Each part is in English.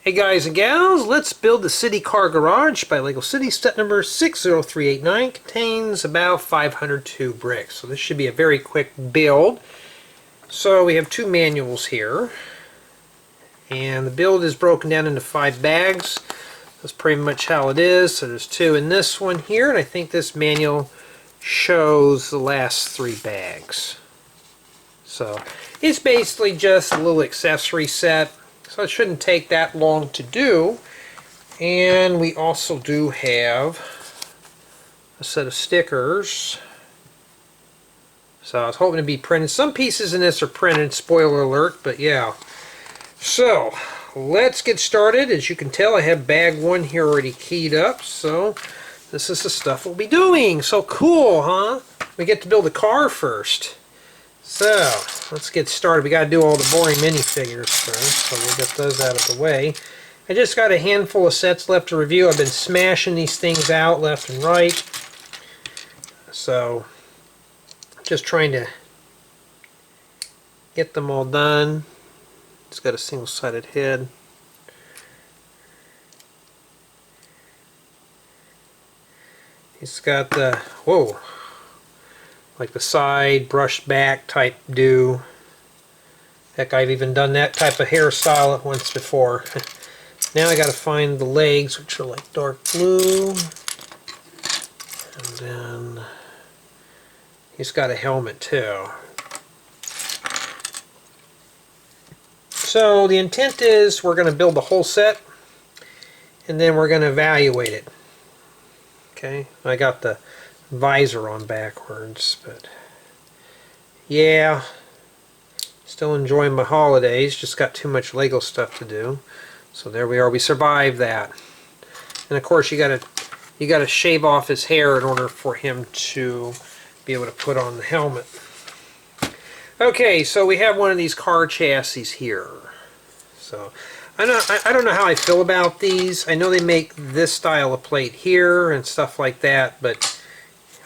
Hey guys and gals, let's build the City Car Garage by LEGO City. Set number 60389 contains about 502 bricks. So this should be a very quick build. So we have two manuals here. And the build is broken down into 5 bags. That's pretty much how it is. So there's 2 in this one here, and I think this manual shows the last 3 bags. So it's basically just a little accessory set. So it shouldn't take that long to do. And we also do have a set of stickers. So I was hoping to be printed. Some pieces in this are printed, spoiler alert, but yeah. So let's get started. As you can tell, I have bag 1 here already keyed up. So this is the stuff we'll be doing. So cool, huh? We get to build a car first. So, let's get started. We got to do all the boring minifigures first, so we'll get those out of the way. I just got a handful of sets left to review. I've been smashing these things out left and right. So, just trying to get them all done. It's got a single-sided head. It's got the, whoa, like the side brushed back type do. Heck, I've even done that type of hairstyle once before. Now I got to find the legs, which are like dark blue. And then he's got a helmet too. So the intent is we're going to build the whole set and then we're going to evaluate it. Okay, I got the visor on backwards, but yeah, still enjoying my holidays. Just got too much Lego stuff to do. So there we are. We survived that. And of course, you gotta shave off his hair in order for him to be able to put on the helmet. Okay, so we have one of these car chassis here. So I don't know how I feel about these. I know they make this style of plate here and stuff like that, but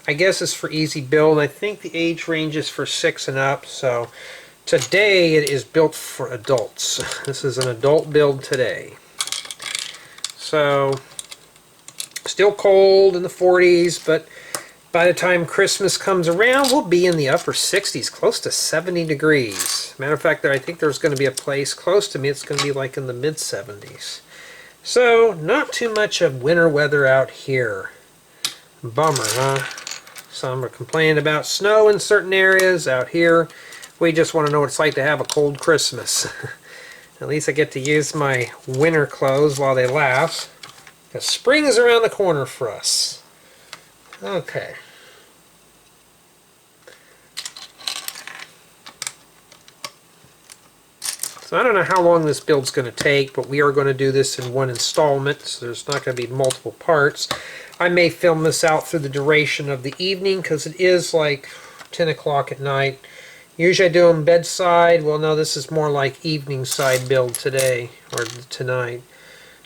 I guess it's for easy build. I think the age range is for 6 and up, so today it is built for adults. This is an adult build today. So, still cold in the 40s, but by the time Christmas comes around, we'll be in the upper 60s, close to 70 degrees. Matter of fact, I think there's going to be a place close to me, it's going to be like in the mid-70s. So, not too much of winter weather out here. Bummer, huh? Some are complaining about snow in certain areas. Out here, we just want to know what it's like to have a cold Christmas. At least I get to use my winter clothes while they last. Because spring is around the corner for us. Okay. So I don't know how long this build's going to take, but we are going to do this in one installment, so there's not going to be multiple parts. I may film this out through the duration of the evening because it is like 10 o'clock at night. Usually I do them bedside. Well, no, this is more like evening side build today or tonight.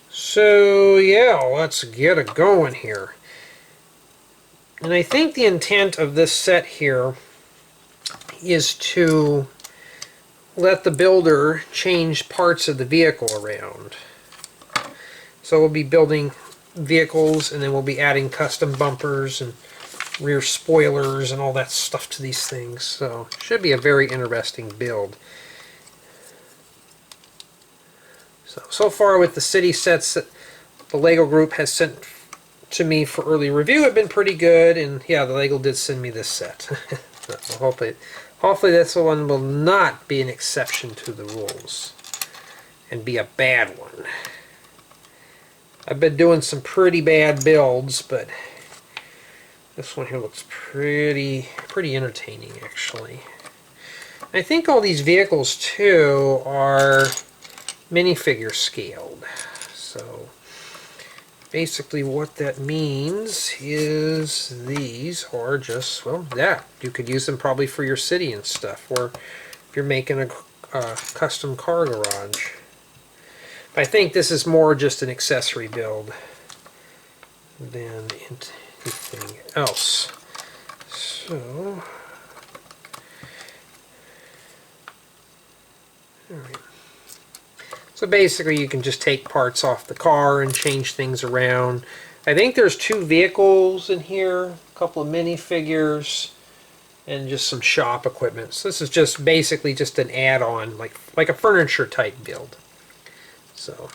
So yeah, let's get it going here. And I think the intent of this set here is to let the builder change parts of the vehicle around. So we'll be building vehicles and then we'll be adding custom bumpers and rear spoilers and all that stuff to these things. So it should be a very interesting build. So far with the city sets that the LEGO group has sent to me for early review have been pretty good, and yeah, the LEGO did send me this set. So hopefully this one will not be an exception to the rules and be a bad one. I've been doing some pretty bad builds, but this one here looks pretty entertaining, actually. I think all these vehicles, too, are minifigure scaled. So, basically what that means is these are just, well, that. You could use them probably for your city and stuff, or if you're making a custom car garage. I think this is more just an accessory build than anything else. So, alright. So basically you can just take parts off the car and change things around. I think there's 2 vehicles in here, a couple of minifigures, and just some shop equipment. So this is just basically just an add-on, like a furniture type build. So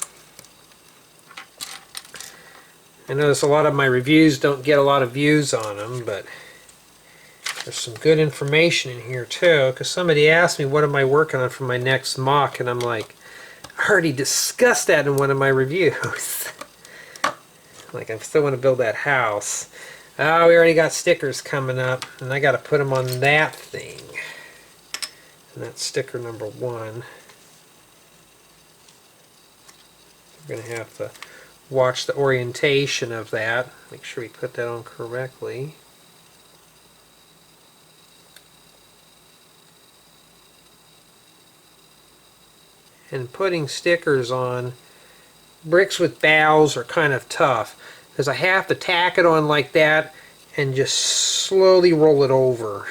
I notice a lot of my reviews don't get a lot of views on them, but there's some good information in here too, because somebody asked me what am I working on for my next MOC, and I'm like, I already discussed that in one of my reviews. Like, I still want to build that house. Oh, we already got stickers coming up, and I got to put them on that thing. And that's sticker number 1. We're going to have to watch the orientation of that. Make sure we put that on correctly. And putting stickers on bricks with bows are kind of tough, because I have to tack it on like that and just slowly roll it over.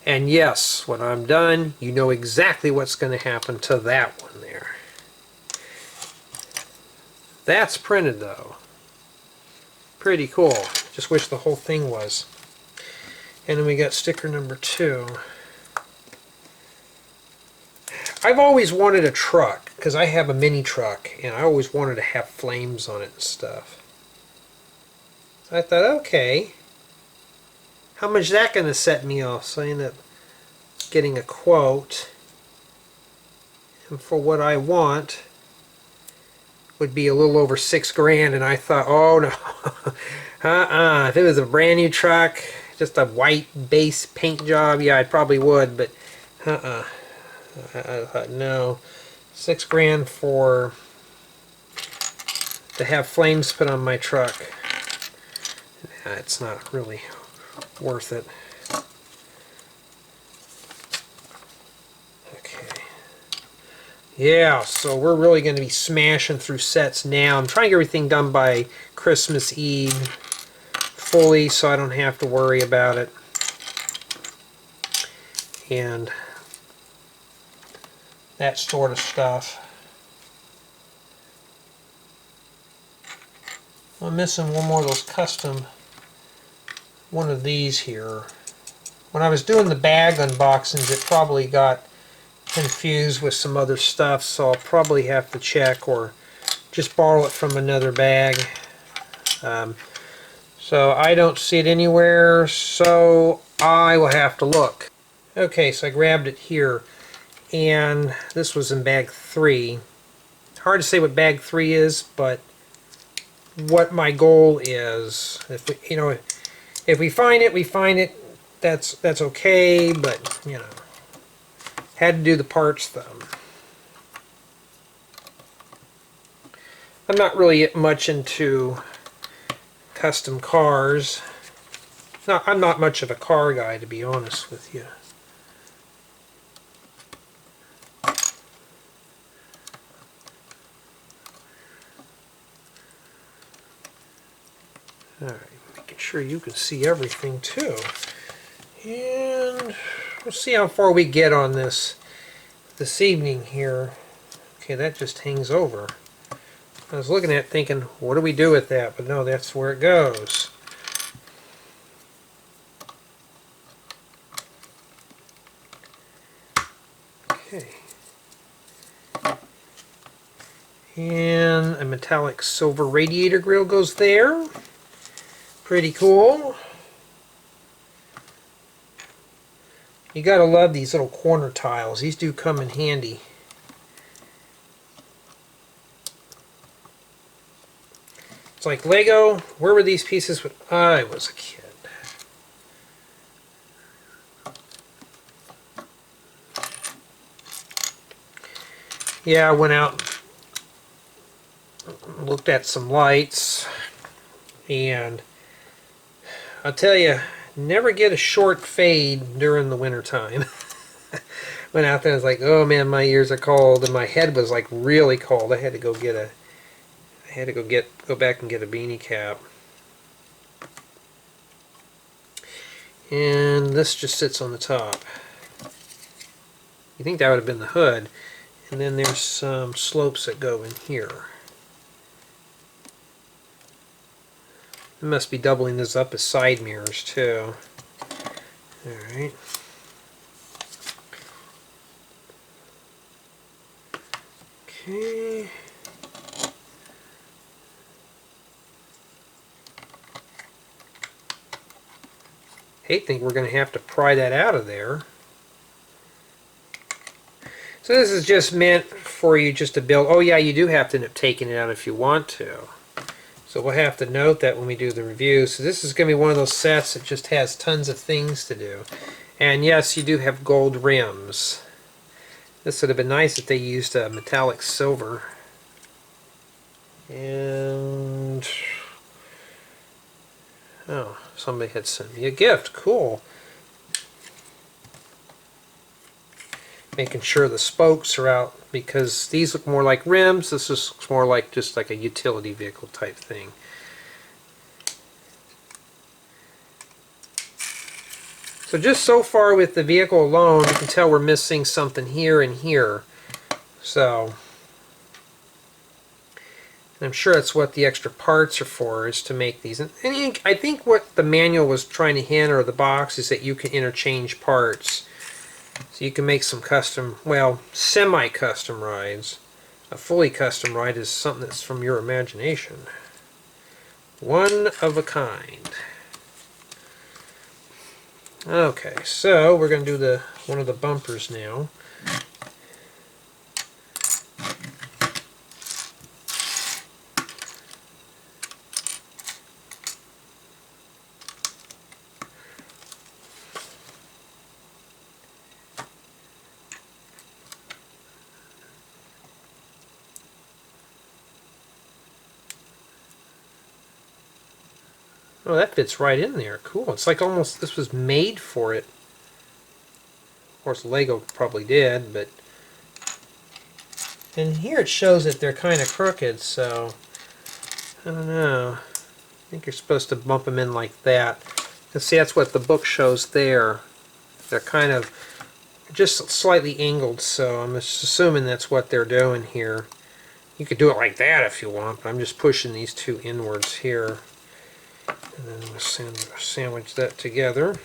And yes, when I'm done, you know exactly what's going to happen to that one there. That's printed though. Pretty cool. Just wish the whole thing was. And then we got sticker number 2. I've always wanted a truck, because I have a mini truck, and I always wanted to have flames on it and stuff. So I thought, okay, how much is that going to set me off? So I ended up getting a quote, and for what I want would be a little over $6,000, and I thought, oh no, if it was a brand new truck, just a white base paint job, yeah, I probably would, but I thought, no, $6,000 to have flames put on my truck. It's not really worth it. Okay. Yeah, so we're really going to be smashing through sets now. I'm trying to get everything done by Christmas Eve fully, so I don't have to worry about it. And that sort of stuff. I'm missing one more of those custom, one of these here. When I was doing the bag unboxings, it probably got confused with some other stuff, so I'll probably have to check or just borrow it from another bag. So I don't see it anywhere, so I will have to look. Okay, so I grabbed it here, and this was in bag 3. Hard to say what bag 3 is, but what my goal is, if we, if we find it, we find it. That's okay, but had to do the parts though. I'm not really much into custom cars. No, I'm not much of a car guy, to be honest with you. Alright, making sure you can see everything too. And we'll see how far we get on this evening here. Okay, that just hangs over. I was looking at it thinking, what do we do with that? But no, that's where it goes. Okay. And a metallic silver radiator grill goes there. Pretty cool. You gotta love these little corner tiles. These do come in handy. It's like Lego. Where were these pieces when I was a kid? Yeah, I went out, looked at some lights, and I'll tell you, never get a short fade during the winter time. Went out there and was like, oh man, my ears are cold, and my head was like really cold. I had to go back and get a beanie cap. And this just sits on the top. You think that would have been the hood. And then there's some slopes that go in here. I must be doubling this up as side mirrors too. Alright. Okay. I think we're going to have to pry that out of there. So this is just meant for you just to build. Oh yeah, you do have to end up taking it out if you want to. So we'll have to note that when we do the review. So this is going to be one of those sets that just has tons of things to do. And yes, you do have gold rims. This would have been nice if they used a metallic silver. And oh, somebody had sent me a gift. Cool. Making sure the spokes are out, because these look more like rims. This looks more like just like a utility vehicle type thing. So just so far with the vehicle alone, you can tell we're missing something here and here. So I'm sure that's what the extra parts are for, is to make these. And I think what the manual was trying to hint, or the box, is that you can interchange parts. So you can make some custom, well, semi-custom rides. A fully custom ride is something that's from your imagination. One of a kind. Okay, so we're going to do one of the bumpers now. Oh, that fits right in there. Cool. It's like almost this was made for it. Of course, Lego probably did, but... And here it shows that they're kind of crooked, so... I don't know. I think you're supposed to bump them in like that. And see, that's what the book shows there. They're kind of just slightly angled, so I'm just assuming that's what they're doing here. You could do it like that if you want, but I'm just pushing these two inwards here. And then we'll sandwich that together.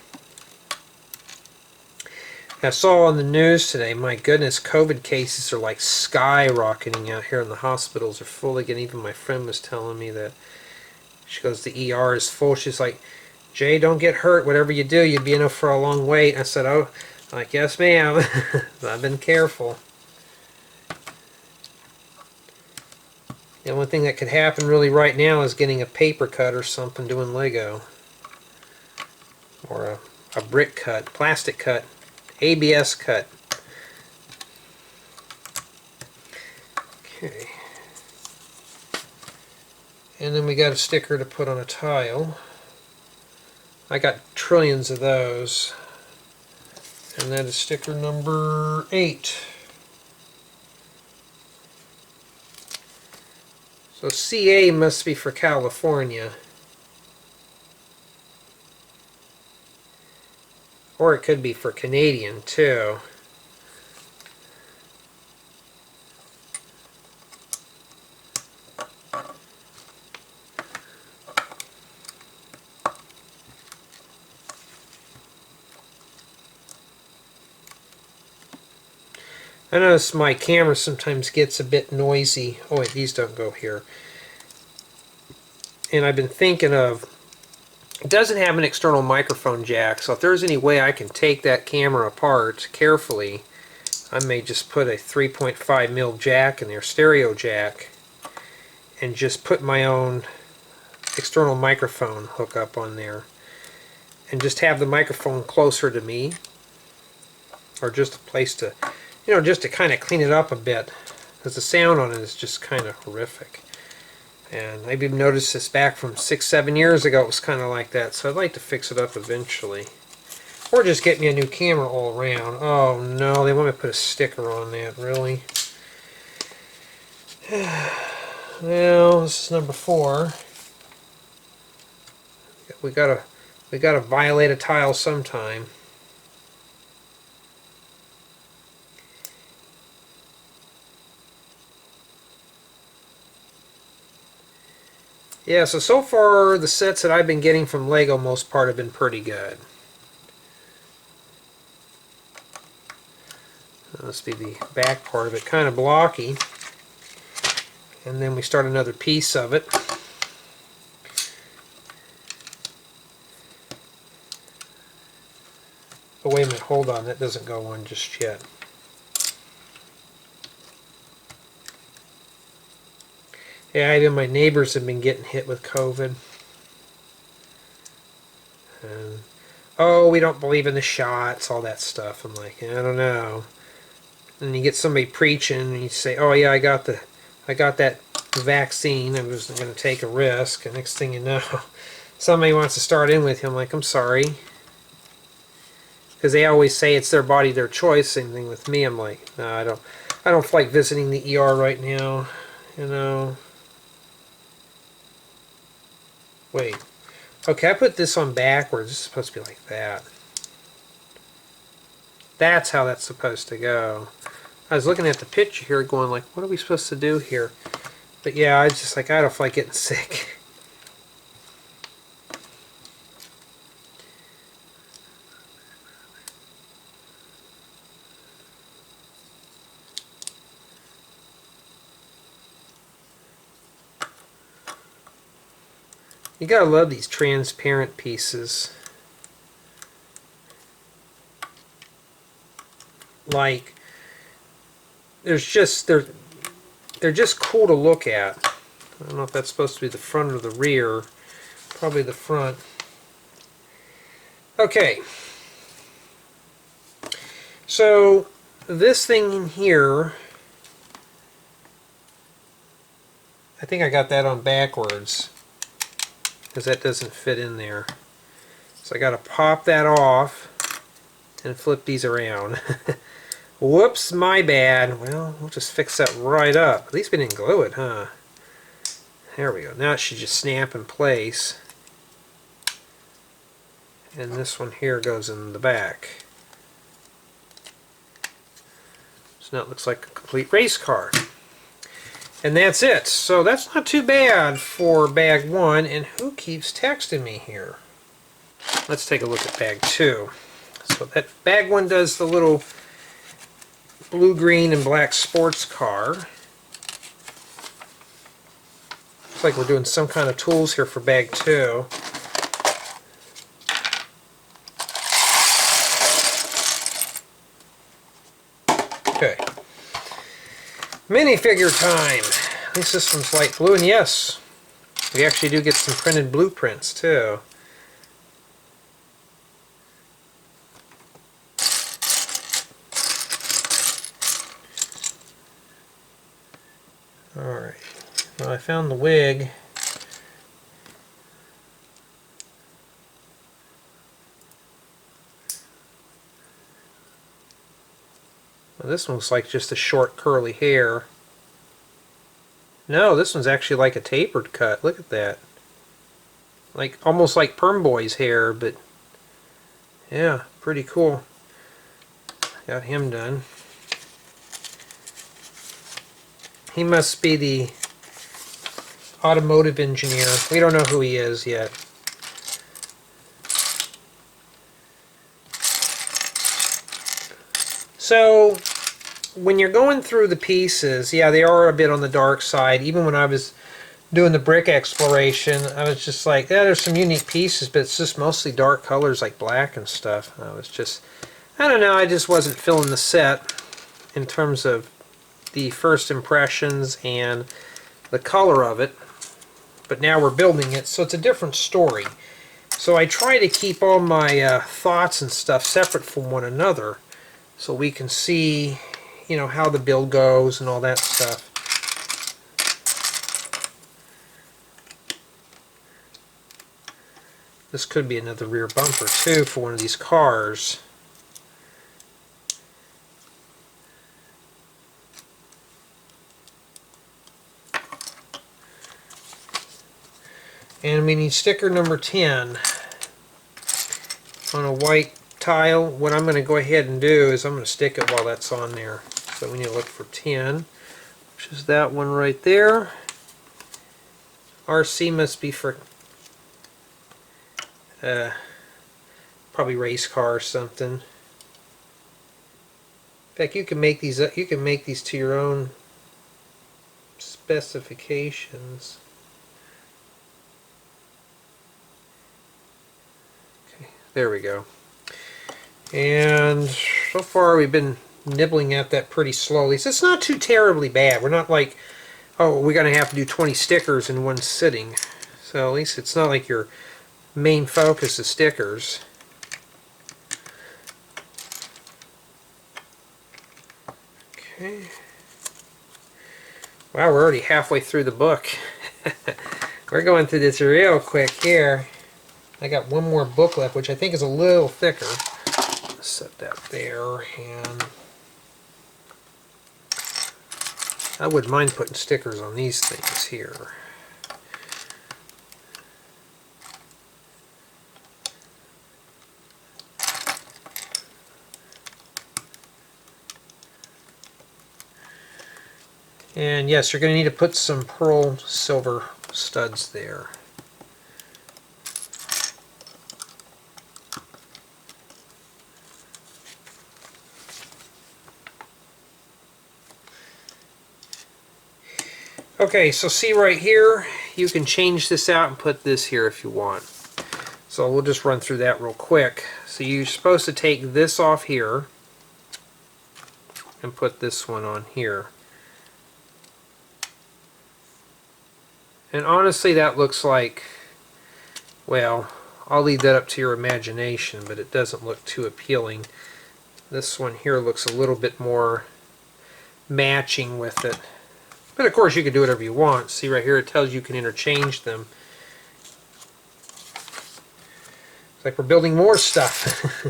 I saw on the news today, my goodness, COVID cases are like skyrocketing out here in the hospitals. They're full again. Even my friend was telling me that. She goes, the ER is full. She's like, Jay, don't get hurt. Whatever you do, you'll be in for a long wait. I said, oh, like, yes, ma'am. I've been careful. The only thing that could happen really right now is getting a paper cut or something doing Lego. Or a brick cut, plastic cut, ABS cut. Okay. And then we got a sticker to put on a tile. I got trillions of those. And that is sticker number 8. So CA must be for California. Or it could be for Canadian too. I notice my camera sometimes gets a bit noisy. Oh wait, these don't go here. And I've been thinking of, it doesn't have an external microphone jack, so if there's any way I can take that camera apart carefully, I may just put a 3.5mm jack in there, stereo jack, and just put my own external microphone hookup on there. And just have the microphone closer to me, or just a place to, you know, just to kind of clean it up a bit, because the sound on it is just kind of horrific. And I've even noticed this back from 6-7 years ago. It was kind of like that, so I'd like to fix it up eventually. Or just get me a new camera all around. Oh no, they want me to put a sticker on that, really? Well, this is number 4. We gotta violate a tile sometime. Yeah, so far the sets that I've been getting from Lego most part have been pretty good. That must be the back part of it, kind of blocky. And then we start another piece of it. Oh, wait a minute, hold on, that doesn't go on just yet. Yeah, even my neighbors have been getting hit with COVID. And, oh, we don't believe in the shots, all that stuff. I'm like, I don't know. And you get somebody preaching, and you say, oh yeah, I got that vaccine. I was going to take a risk. And next thing you know, somebody wants to start in with you. I'm like, I'm sorry. Because they always say it's their body, their choice. Same thing with me. I'm like, no, I don't feel like visiting the ER right now. You know. Wait. Okay, I put this on backwards. It's supposed to be like that. That's how that's supposed to go. I was looking at the picture here going like, what are we supposed to do here? But yeah, I was just like, I don't feel like getting sick. You gotta love these transparent pieces. Like, they're just cool to look at. I don't know if that's supposed to be the front or the rear. Probably the front. Okay. So this thing in here, I think I got that on backwards because that doesn't fit in there. So I got to pop that off and flip these around. Whoops, my bad. Well, we'll just fix that right up. At least we didn't glue it, huh? There we go. Now it should just snap in place. And this one here goes in the back. So now it looks like a complete race car. And that's it. So that's not too bad for bag 1. And who keeps texting me here? Let's take a look at bag 2. So that bag 1 does the little blue, green, and black sports car. Looks like we're doing some kind of tools here for bag 2. Okay. Minifigure time. At least this one's light blue, and yes, we actually do get some printed blueprints too. Alright, well, I found the wig. Well, this one looks like just a short curly hair. No, this one's actually like a tapered cut. Look at that. Like almost like Perm Boy's hair, but yeah, pretty cool. Got him done. He must be the automotive engineer. We don't know who he is yet. So when you're going through the pieces, yeah, they are a bit on the dark side. Even when I was doing the brick exploration, I was just like, yeah, there's some unique pieces, but it's just mostly dark colors like black and stuff. I was just, I don't know, I just wasn't feeling the set in terms of the first impressions and the color of it. But now we're building it, so it's a different story. So I try to keep all my thoughts and stuff separate from one another so we can see, you know, how the build goes and all that stuff. This could be another rear bumper too for one of these cars. And we need sticker number 10 on a white tile. What I'm going to go ahead and do is I'm going to stick it while that's on there. So we need to look for 10, which is that one right there. RC must be for probably race car or something. In fact, you can make these to your own specifications. Okay, there we go. And so far we've been nibbling at that pretty slowly. So it's not too terribly bad. We're not like, oh, we're going to have to do 20 stickers in one sitting. So at least it's not like your main focus is stickers. Okay. Wow, we're already halfway through the book. We're going through this real quick here. I got one more book left, which I think is a little thicker. Set that there, and I wouldn't mind putting stickers on these things here. And yes, you're going to need to put some pearl silver studs there. Okay, so see right here, you can change this out and put this here if you want. So we'll just run through that real quick. So you're supposed to take this off here and put this one on here. And honestly, that looks like, well, I'll leave that up to your imagination, but it doesn't look too appealing. This one here looks a little bit more matching with it. But of course you can do whatever you want. See right here it tells you can interchange them. It's like we're building more stuff.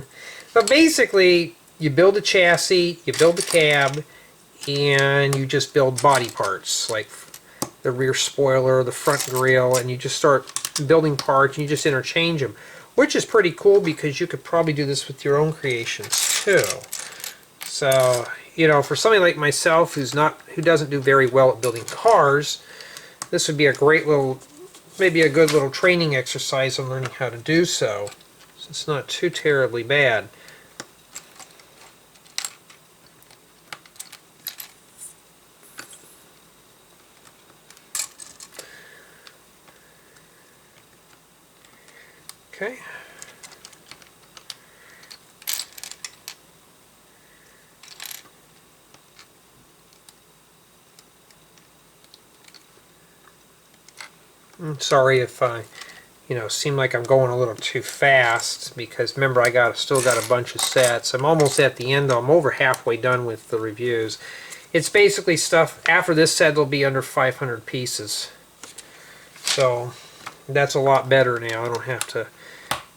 But basically you build a chassis, you build the cab, and you just build body parts like the rear spoiler, the front grille, and you just start building parts and you just interchange them. Which is pretty cool because you could probably do this with your own creations too. So, you know, for somebody like myself who doesn't do very well at building cars, this would be a great little, maybe a good little training exercise on learning how to do so. So it's not too terribly bad. Okay. I'm sorry if I, seem like I'm going a little too fast, because remember still got a bunch of sets. I'm almost at the end though. I'm over halfway done with the reviews. It's basically stuff, after this set it'll be under 500 pieces. So that's a lot better now. I don't have to,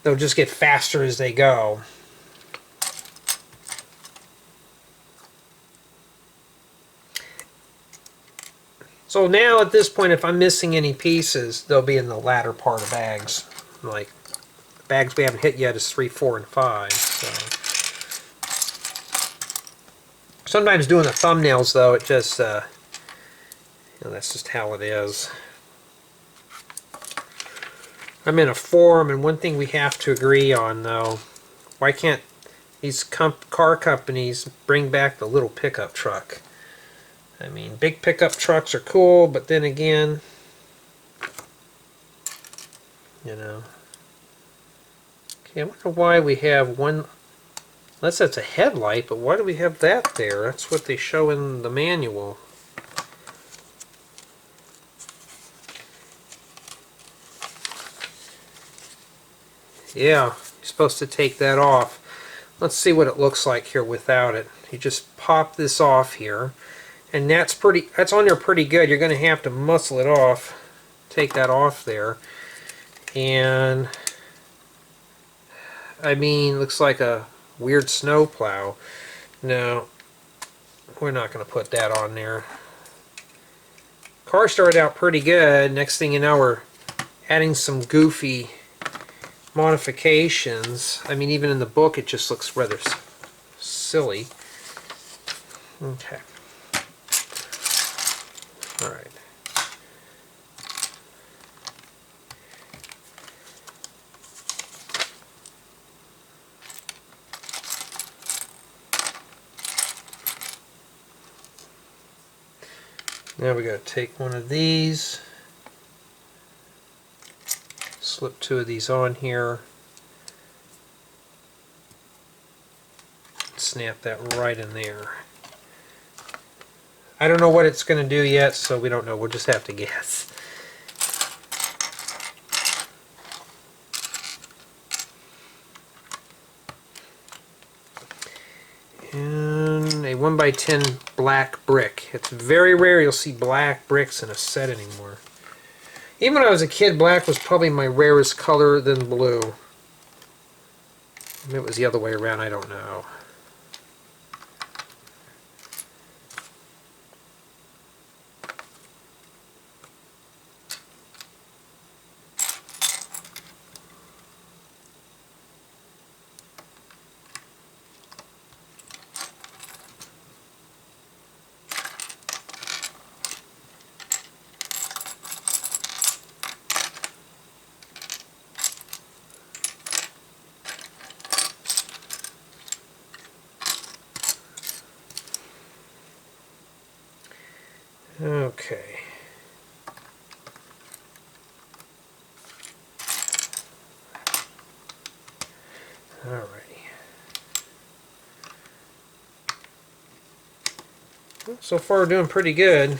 they'll just get faster as they go. So now at this point, if I'm missing any pieces, they'll be in the latter part of bags. Like bags we haven't hit yet is 3, 4, and 5. So sometimes doing the thumbnails though, it just that's just how it is. I'm in a forum, and one thing we have to agree on though, why can't these car companies bring back the little pickup truck? I mean, big pickup trucks are cool, but then again, Okay, I wonder why we have one, unless that's a headlight, but why do we have that there? That's what they show in the manual. Yeah, you're supposed to take that off. Let's see what it looks like here without it. You just pop this off here. And that's on there pretty good. You're going to have to muscle it off. Take that off there. And I mean, looks like a weird snow plow. No, we're not going to put that on there. Car started out pretty good. Next thing you know, we're adding some goofy modifications. I mean, even in the book it just looks rather silly. Okay. Alright. Now we got to take one of these, slip two of these on here, snap that right in there. I don't know what it's going to do yet, so we don't know. We'll just have to guess. And a 1x10 black brick. It's very rare you'll see black bricks in a set anymore. Even when I was a kid, black was probably my rarest color than blue. Maybe it was the other way around, I don't know. Okay. Alrighty. Well, so far we're doing pretty good.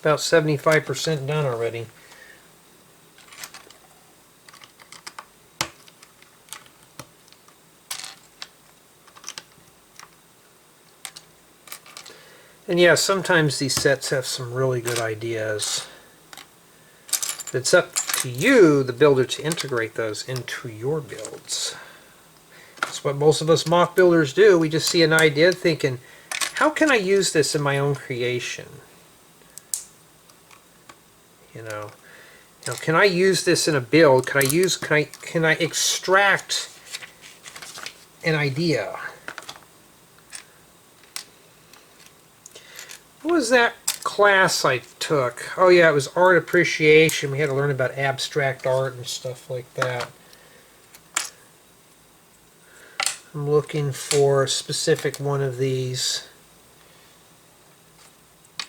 About 75% done already. And yeah, sometimes these sets have some really good ideas. It's up to you, the builder, to integrate those into your builds. That's what most of us mock builders do. We just see an idea thinking, how can I use this in my own creation? You know, can I use this in a build? Can I extract an idea? What was that class I took? Oh yeah, it was art appreciation. We had to learn about abstract art and stuff like that. I'm looking for a specific one of these. I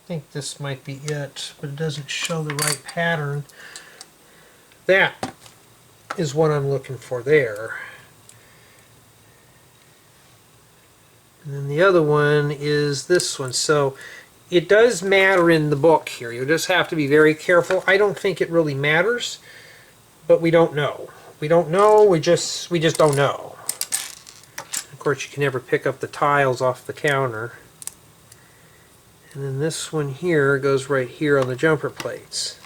think this might be it, but it doesn't show the right pattern. That is what I'm looking for there. And then the other one is this one. So it does matter in the book here. You just have to be very careful. I don't think it really matters, but we don't know. We don't know. We just don't know. Of course, you can never pick up the tiles off the counter. And then this one here goes right here on the jumper plates.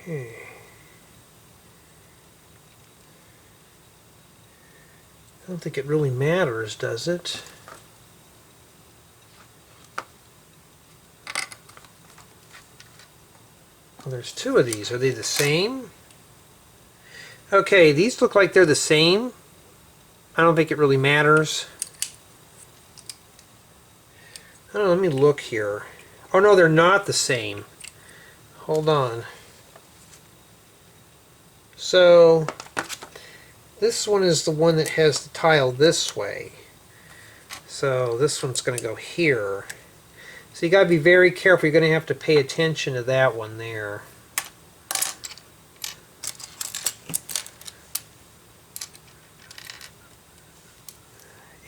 Okay. I don't think it really matters, does it? Well, there's two of these. Are they the same? Okay, these look like they're the same. I don't think it really matters. I don't know, let me look here. Oh no, they're not the same. Hold on. So this one is the one that has the tile this way. So this one's going to go here. So you got to be very careful. You're going to have to pay attention to that one there.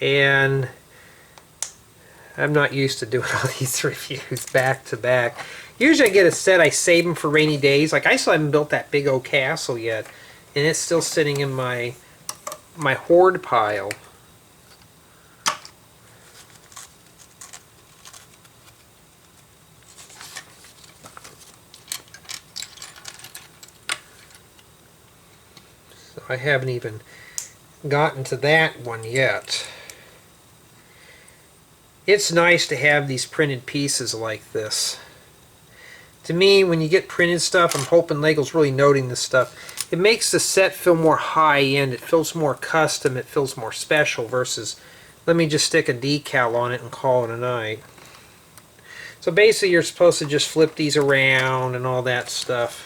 And I'm not used to doing all these reviews back to back. Usually I get a set, I save them for rainy days. Like I still haven't built that big old castle yet, and it's still sitting in my hoard pile. So I haven't even gotten to that one yet. It's nice to have these printed pieces like this. To me, when you get printed stuff, I'm hoping LEGO's really noting this stuff. It makes the set feel more high-end. It feels more custom. It feels more special versus let me just stick a decal on it and call it a night. So basically you're supposed to just flip these around and all that stuff.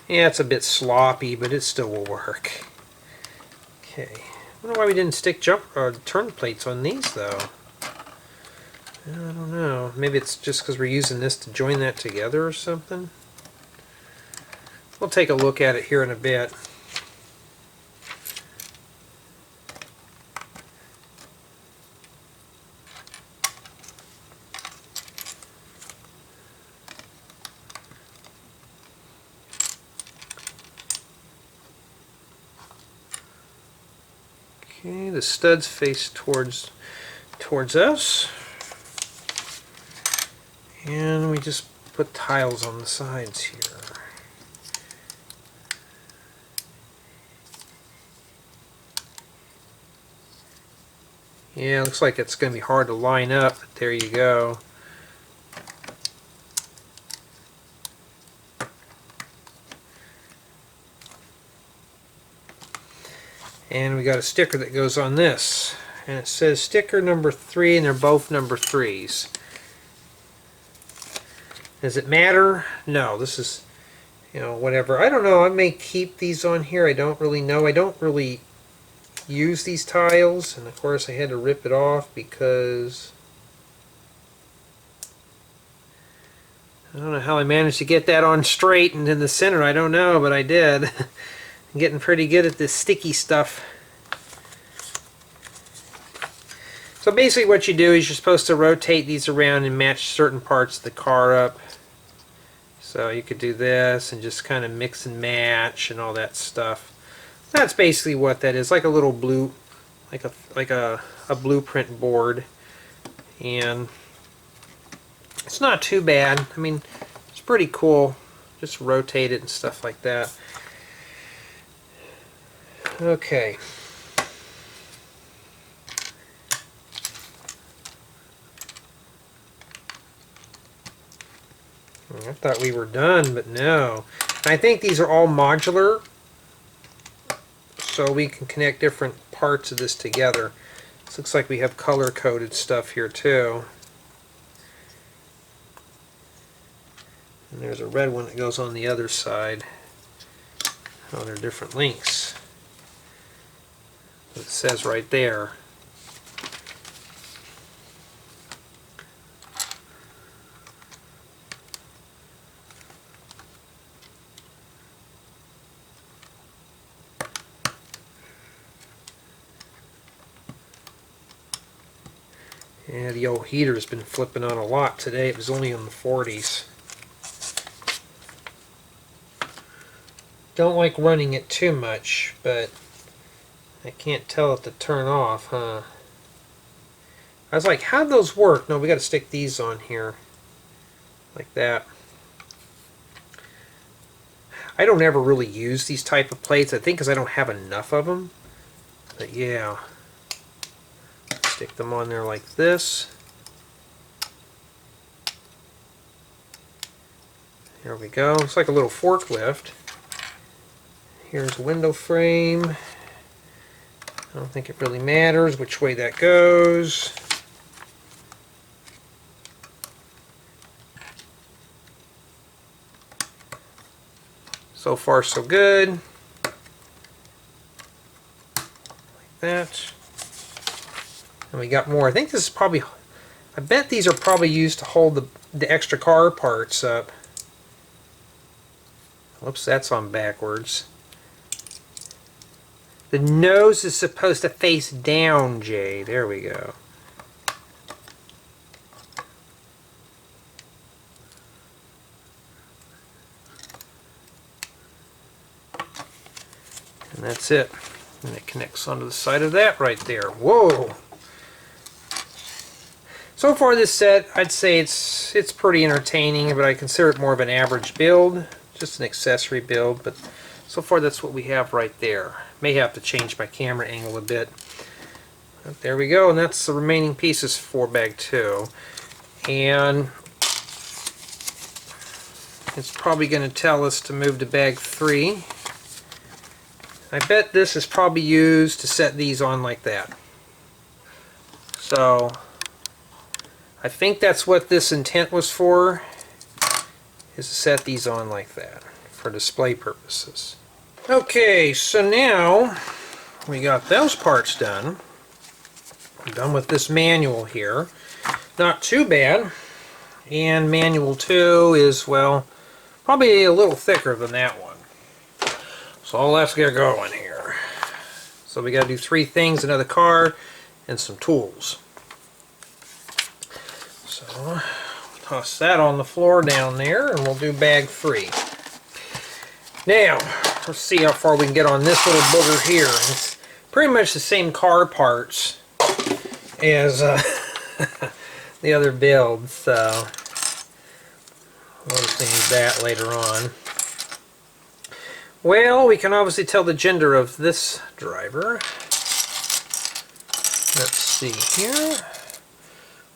Yeah, it's a bit sloppy, but it still will work. Okay. I wonder why we didn't stick turn plates on these, though. I don't know. Maybe it's just because we're using this to join that together or something. We'll take a look at it here in a bit. Okay, the studs face towards us. And we just put tiles on the sides here. Yeah, looks like it's going to be hard to line up, but there you go. And we got a sticker that goes on this. And it says sticker number 3, and they're both number 3s. Does it matter? No, this is, you know, whatever. I don't know, I may keep these on here. I don't really know. I don't really use these tiles, and of course I had to rip it off because I don't know how I managed to get that on straight and in the center. I don't know, but I did. I'm getting pretty good at this sticky stuff. So basically what you do is you're supposed to rotate these around and match certain parts of the car up. So you could do this and just kind of mix and match and all that stuff. That's basically what that is, like a little blue, like a blueprint board. And it's not too bad. I mean, it's pretty cool. Just rotate it and stuff like that. Okay. I thought we were done, but no. I think these are all modular, so we can connect different parts of this together. This looks like we have color-coded stuff here too. And there's a red one that goes on the other side. Oh, they're different links. It says right there. Yeah, the old heater's been flipping on a lot today. It was only in the 40s. Don't like running it too much, but I can't tell it to turn off, huh? I was like, how'd those work? No, we got to stick these on here. Like that. I don't ever really use these type of plates, I think because I don't have enough of them. But yeah. Stick them on there like this. There we go. It's like a little forklift. Here's a window frame. I don't think it really matters which way that goes. So far so good. Like that. And we got more. I think this is probably, I bet these are probably used to hold the extra car parts up. Whoops, that's on backwards. The nose is supposed to face down, Jay. There we go. And that's it. And it connects onto the side of that right there. Whoa! So far this set, I'd say it's pretty entertaining, but I consider it more of an average build. Just an accessory build, but so far that's what we have right there. May have to change my camera angle a bit. But there we go, and that's the remaining pieces for bag 2. And it's probably going to tell us to move to bag 3. I bet this is probably used to set these on like that. So I think that's what this intent was for, is to set these on like that for display purposes. Okay, so now we got those parts done. I'm done with this manual here. Not too bad. And manual 2 is, well, probably a little thicker than that one. So let's get going here. So we got to do 3 things: another car and some tools. So toss that on the floor down there, and we'll do bag 3. Now, let's see how far we can get on this little booger here. It's pretty much the same car parts as the other build, so we'll just need that later on. Well, we can obviously tell the gender of this driver. Let's see here.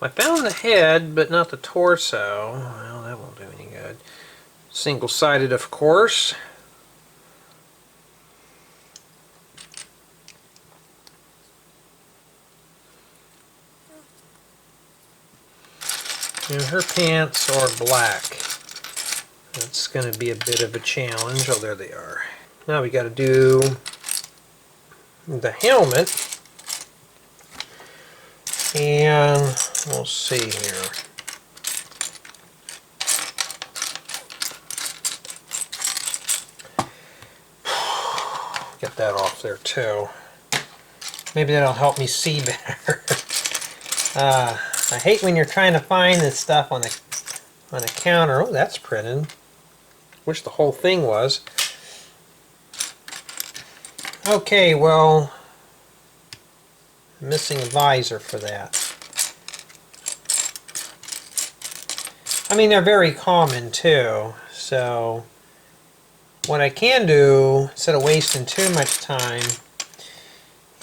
I found the head, but not the torso. Well, that won't do any good. Single-sided, of course. And her pants are black. That's going to be a bit of a challenge. Oh, there they are. Now we got to do the helmet. And we'll see here. Get that off there too. Maybe that'll help me see better. I hate when you're trying to find this stuff on a counter. Oh, that's printed. Wish the whole thing was. Okay, well, I'm missing a visor for that. I mean, they're very common too, so what I can do, instead of wasting too much time,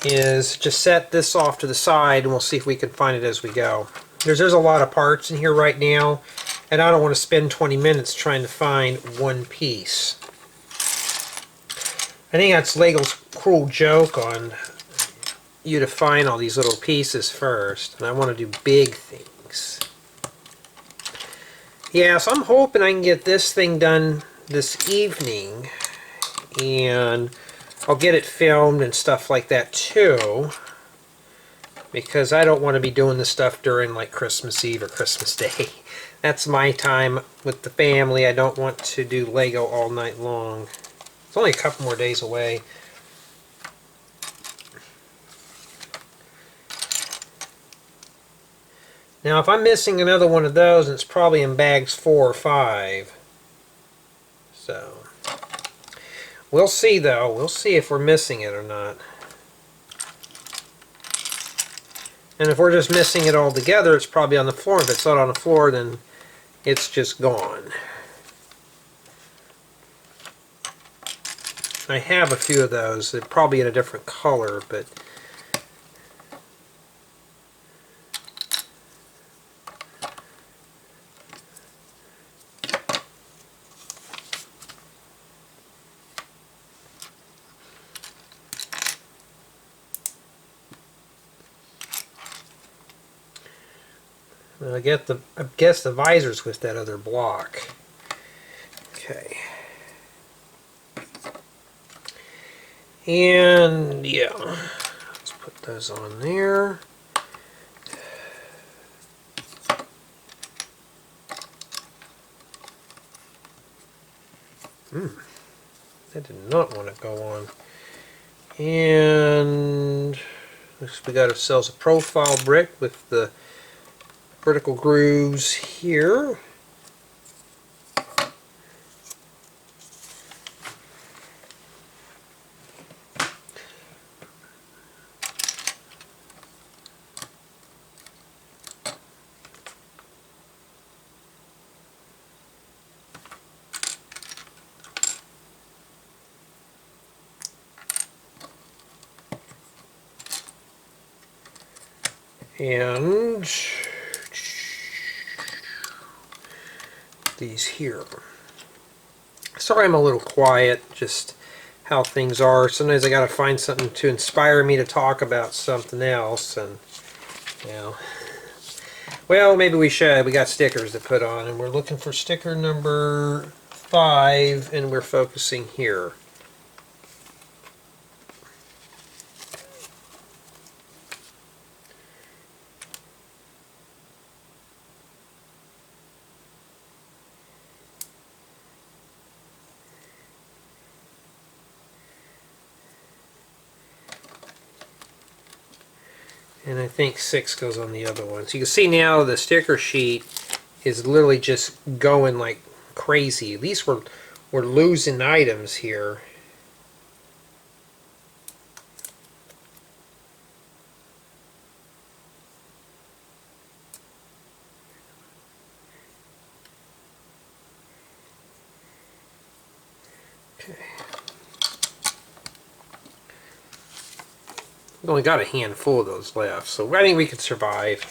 is just set this off to the side and we'll see if we can find it as we go. There's a lot of parts in here right now, and I don't want to spend 20 minutes trying to find one piece. I think that's Lego's cruel joke on you to find all these little pieces first, and I want to do big things. Yeah, so I'm hoping I can get this thing done this evening, and I'll get it filmed and stuff like that too, because I don't want to be doing this stuff during like Christmas Eve or Christmas Day. That's my time with the family. I don't want to do Lego all night long. It's only a couple more days away. Now if I'm missing another one of those, it's probably in bags 4 or 5. So we'll see though. We'll see if we're missing it or not. And if we're just missing it all together, it's probably on the floor. If it's not on the floor, then it's just gone. I have a few of those. They're probably in a different color, but I guess the visor's with that other block. Okay. And yeah, let's put those on there. That did not want to go on. And we got ourselves a profile brick with the vertical grooves here. And these here. Sorry I'm a little quiet, just how things are. Sometimes I gotta find something to inspire me to talk about something else, and you know. Well, maybe we should. We got stickers to put on, and we're looking for sticker number 5, and we're focusing here. And I think 6 goes on the other one. So you can see now the sticker sheet is literally just going like crazy. At least we're losing items here. Okay. We've only got a handful of those left, so I think we could survive.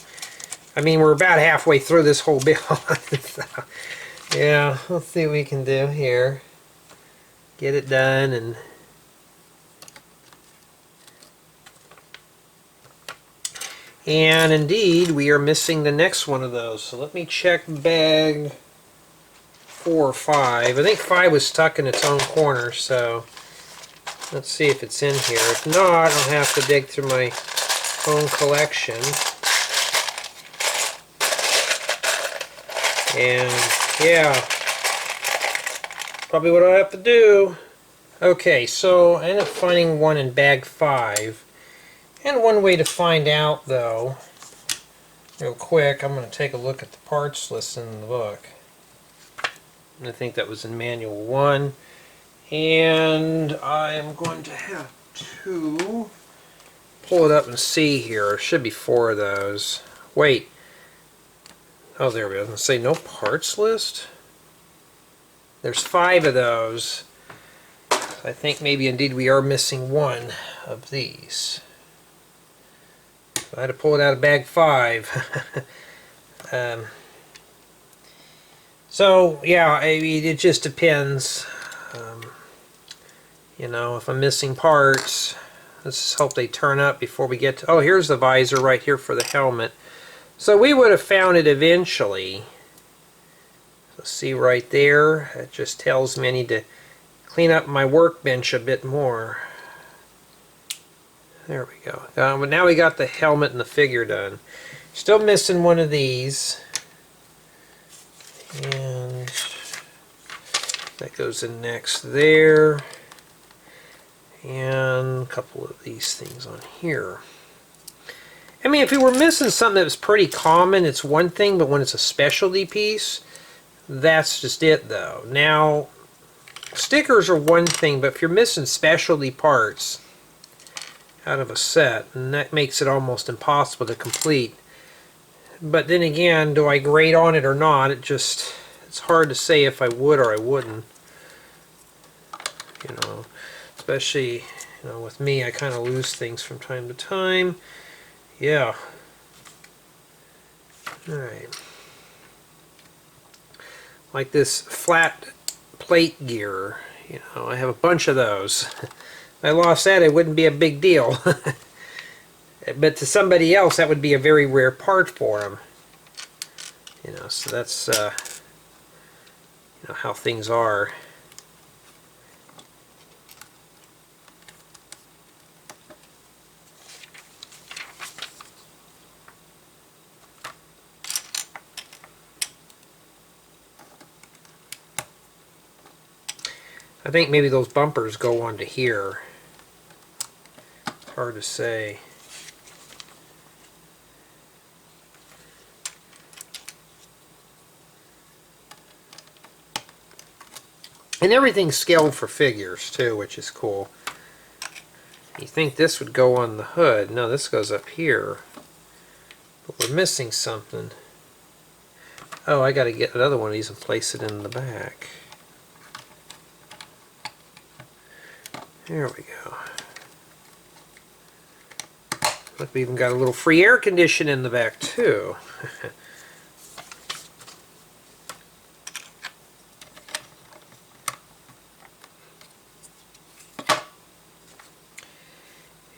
I mean, we're about halfway through this whole build. So, yeah, let's see what we can do here. Get it done, and indeed we are missing the next one of those. So let me check bag 4 or 5. I think 5 was stuck in its own corner, so let's see if it's in here. If not, I'll have to dig through my own collection. And yeah, probably what I'll have to do. Okay, so I ended up finding one in bag 5. And one way to find out, though, real quick, I'm going to take a look at the parts list in the book. And I think that was in manual 1. And I am going to have to pull it up and see here. There should be 4 of those. Wait. Oh, there we go. I was going to say no parts list. There's 5 of those. I think maybe indeed we are missing one of these. I had to pull it out of bag 5. So yeah, I mean, it just depends. You know, if I'm missing parts, let's just hope they turn up before we get to... Oh, here's the visor right here for the helmet. So we would have found it eventually. So see right there, it just tells me I need to clean up my workbench a bit more. There we go. But now we got the helmet and the figure done. Still missing one of these. And that goes in next there. And a couple of these things on here. I mean, if we were missing something that was pretty common, it's one thing, but when it's a specialty piece, that's just it, though. Now, stickers are one thing, but if you're missing specialty parts out of a set, and that makes it almost impossible to complete. But then again, do I grade on it or not? It's hard to say if I would or I wouldn't. You know, especially, you know, with me, I kind of lose things from time to time. Yeah. Alright. Like this flat plate gear, you know, I have a bunch of those. If I lost that, it wouldn't be a big deal. But to somebody else, that would be a very rare part for them. You know, so that's you know, how things are. I think maybe those bumpers go onto here. Hard to say. And everything's scaled for figures too, which is cool. You think this would go on the hood. No, this goes up here. But we're missing something. Oh, I gotta get another one of these and place it in the back. There we go. Look, we even got a little free air condition in the back too.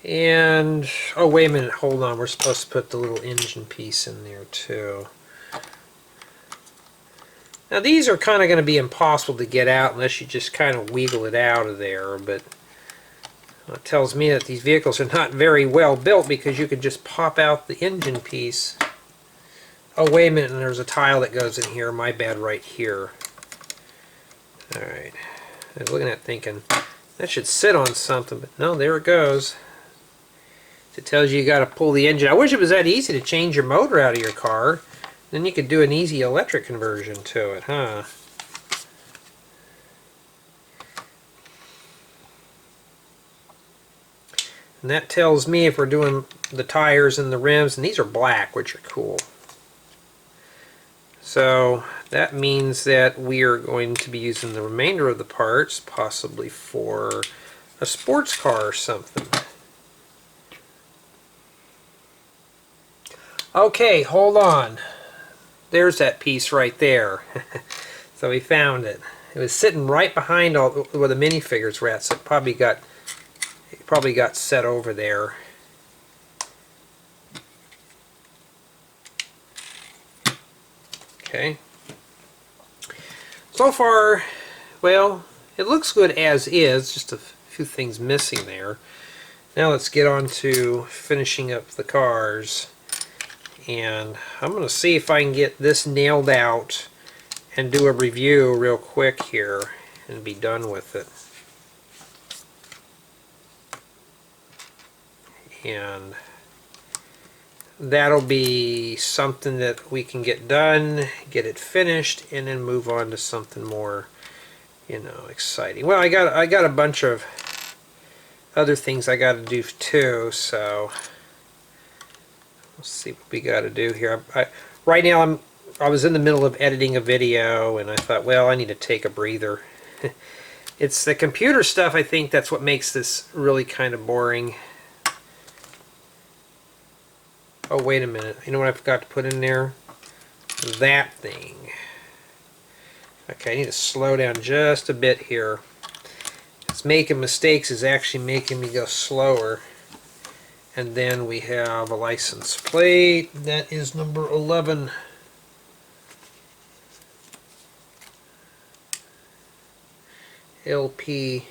And, oh wait a minute, hold on, we're supposed to put the little engine piece in there too. Now these are kind of going to be impossible to get out unless you just kind of wiggle it out of there, but it tells me that these vehicles are not very well built because you could just pop out the engine piece. Oh wait a minute, and there's a tile that goes in here, my bad, right here. Alright, I was looking at it thinking, that should sit on something, but no, there it goes. It tells you got to pull the engine. I wish it was that easy to change your motor out of your car. Then you could do an easy electric conversion to it, huh? And that tells me if we're doing the tires and the rims, and these are black, which are cool. So that means that we are going to be using the remainder of the parts, possibly for a sports car or something. Okay, hold on. There's that piece right there. So we found it. It was sitting right behind all where the minifigures were at, so it probably got set over there. Okay. So far, well, it looks good as is, just a few things missing there. Now let's get on to finishing up the cars. And I'm going to see if I can get this nailed out and do a review real quick here and be done with it. And that'll be something that we can get done, get it finished, and then move on to something more, you know, exciting. Well, I got a bunch of other things I got to do too, so let's see what we got to do here. Right now I was in the middle of editing a video and I thought, well, I need to take a breather. It's the computer stuff, I think that's what makes this really kind of boring. Oh, wait a minute. You know what I forgot to put in there? That thing. Okay, I need to slow down just a bit here. It's making mistakes is actually making me go slower. And then we have a license plate. That is number 11. LP.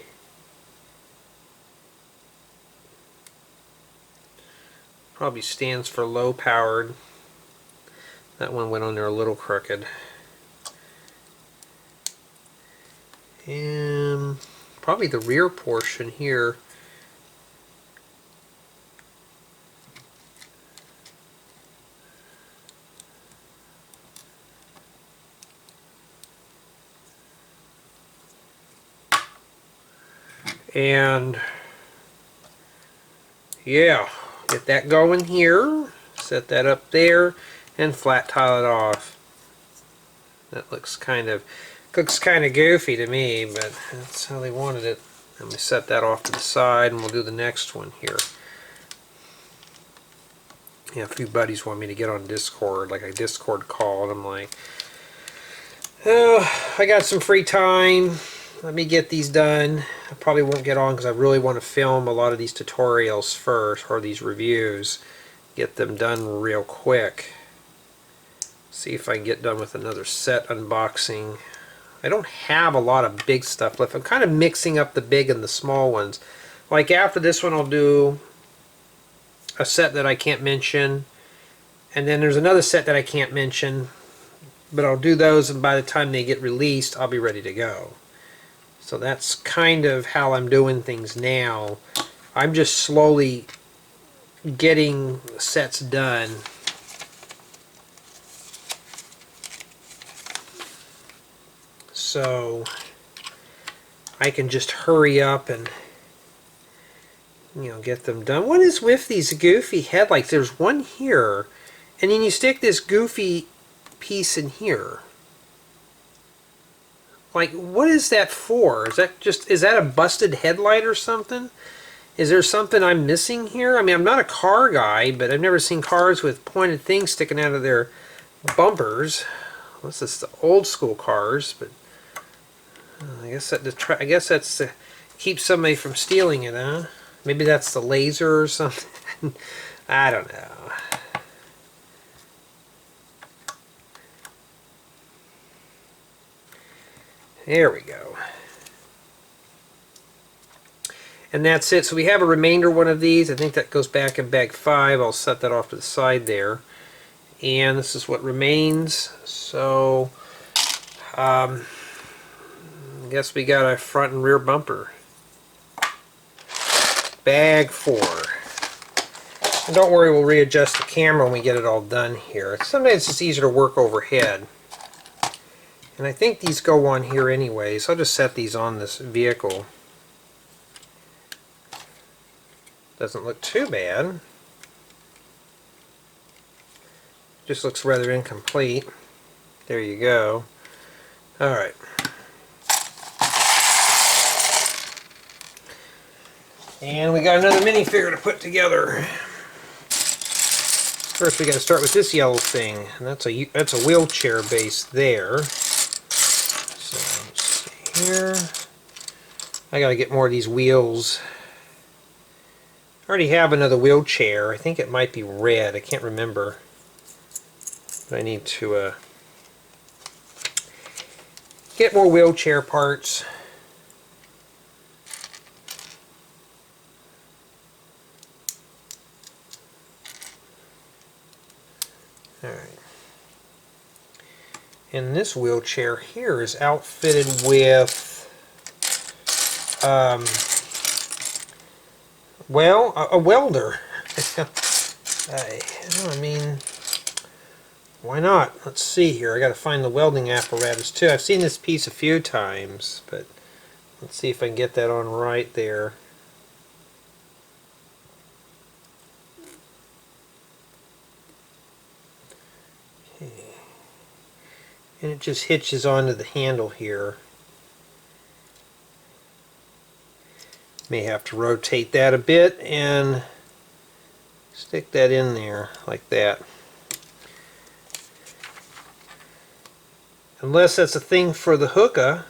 Probably stands for low powered. That one went on there a little crooked. And probably the rear portion here. And yeah, get that going here, set that up there, and flat tile it off. That looks kind of goofy to me, but that's how they wanted it. Let me set that off to the side, and we'll do the next one here. Yeah, a few buddies want me to get on Discord, like a Discord call, and I'm like, oh, I got some free time. Let me get these done. I probably won't get on because I really want to film a lot of these tutorials first, or these reviews. Get them done real quick. See if I can get done with another set unboxing. I don't have a lot of big stuff left. I'm kind of mixing up the big and the small ones. Like after this one I'll do a set that I can't mention. And then there's another set that I can't mention. But I'll do those, and by the time they get released I'll be ready to go. So that's kind of how I'm doing things now. I'm just slowly getting sets done. So I can just hurry up and, you know, get them done. What is with these goofy headlights? There's one here, and then you stick this goofy piece in here. Like, what is that for? Is that a busted headlight or something? Is there something I'm missing here? I mean, I'm not a car guy, but I've never seen cars with pointed things sticking out of their bumpers. This is the old school cars, but I guess that's to keep somebody from stealing it, huh? Maybe that's the laser or something. I don't know. There we go. And that's it. So we have a remainder one of these. I think that goes back in bag 5. I'll set that off to the side there. And this is what remains. So I guess we got a front and rear bumper. Bag 4. And don't worry, we'll readjust the camera when we get it all done here. Sometimes it's easier to work overhead. And I think these go on here anyway, so I'll just set these on this vehicle. Doesn't look too bad. Just looks rather incomplete. There you go. Alright. And we got another minifigure to put together. First we got to start with this yellow thing, and that's a wheelchair base there. So let's see here. I got to get more of these wheels. I already have another wheelchair. I think it might be red. I can't remember. But I need to get more wheelchair parts. Alright. And this wheelchair here is outfitted with well, a welder. I mean, why not? Let's see here. I got to find the welding apparatus too. I've seen this piece a few times, but let's see if I can get that on right there. Okay. And it just hitches onto the handle here. May have to rotate that a bit and stick that in there like that. Unless that's a thing for the hookah.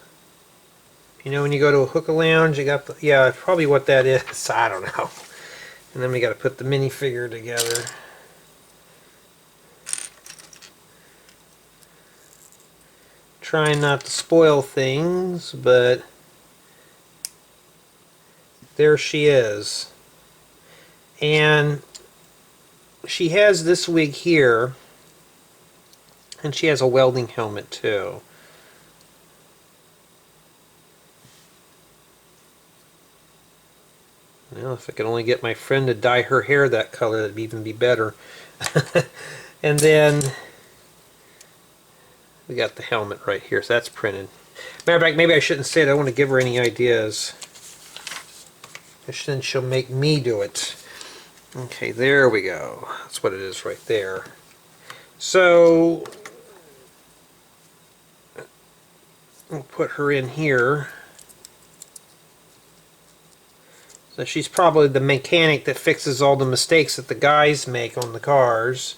You know, when you go to a hookah lounge, you got the, yeah, probably what that is. I don't know. And then we got to put the minifigure together. Trying not to spoil things, but there she is. And she has this wig here, and she has a welding helmet too. Well, if I could only get my friend to dye her hair that color, that'd even be better. And then we got the helmet right here, so that's printed. Matter of fact, maybe I shouldn't say it. I don't want to give her any ideas. Then she'll make me do it. Okay, there we go. That's what it is right there. So we'll put her in here. So she's probably the mechanic that fixes all the mistakes that the guys make on the cars.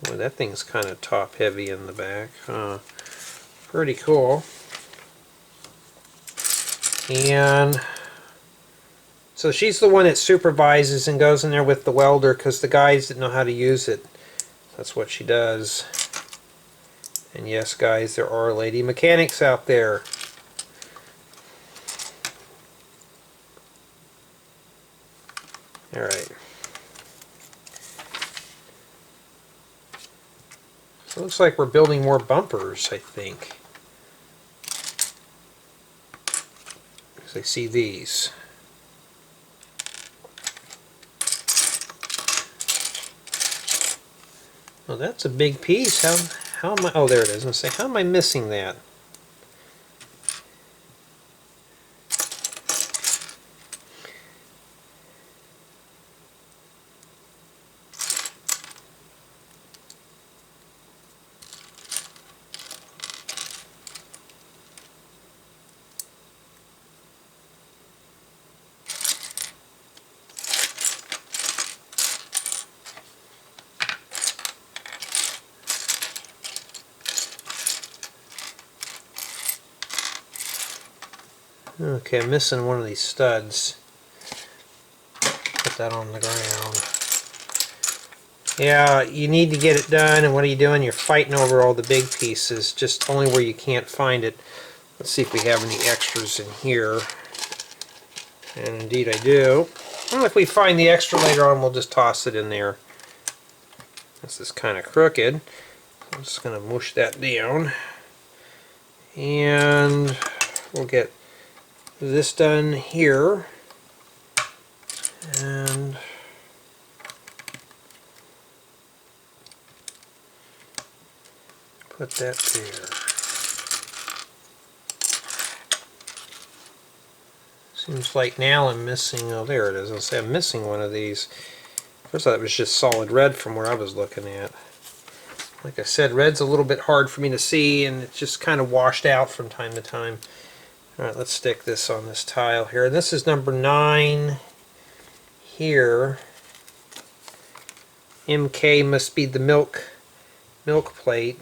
Boy, that thing's kind of top heavy in the back. Pretty cool. And so she's the one that supervises and goes in there with the welder because the guys didn't know how to use it. That's what she does. And yes, guys, there are lady mechanics out there. Alright. So it looks like we're building more bumpers, I think. Because I see these. Well, that's a big piece. How am I? Oh, there it is. I'm gonna say, how am I missing that? Okay, I'm missing one of these studs. put that on the ground. Yeah, you need to get it done, and what are you doing? You're fighting over all the big pieces, just only where you can't find it. Let's see if we have any extras in here. And indeed I do. Well, if we find the extra later on, we'll just toss it in there. This is kind of crooked. I'm just going to mush that down. And we'll get this done here. And put that there. Seems like now I'm missing, oh there it is, I'll say I'm missing one of these. First I thought it was just solid red from where I was looking at. Like I said, red's a little bit hard for me to see, and it's just kind of washed out from time to time. Alright, let's stick this on this tile here. And this is number 9 here. MK must be the milk plate.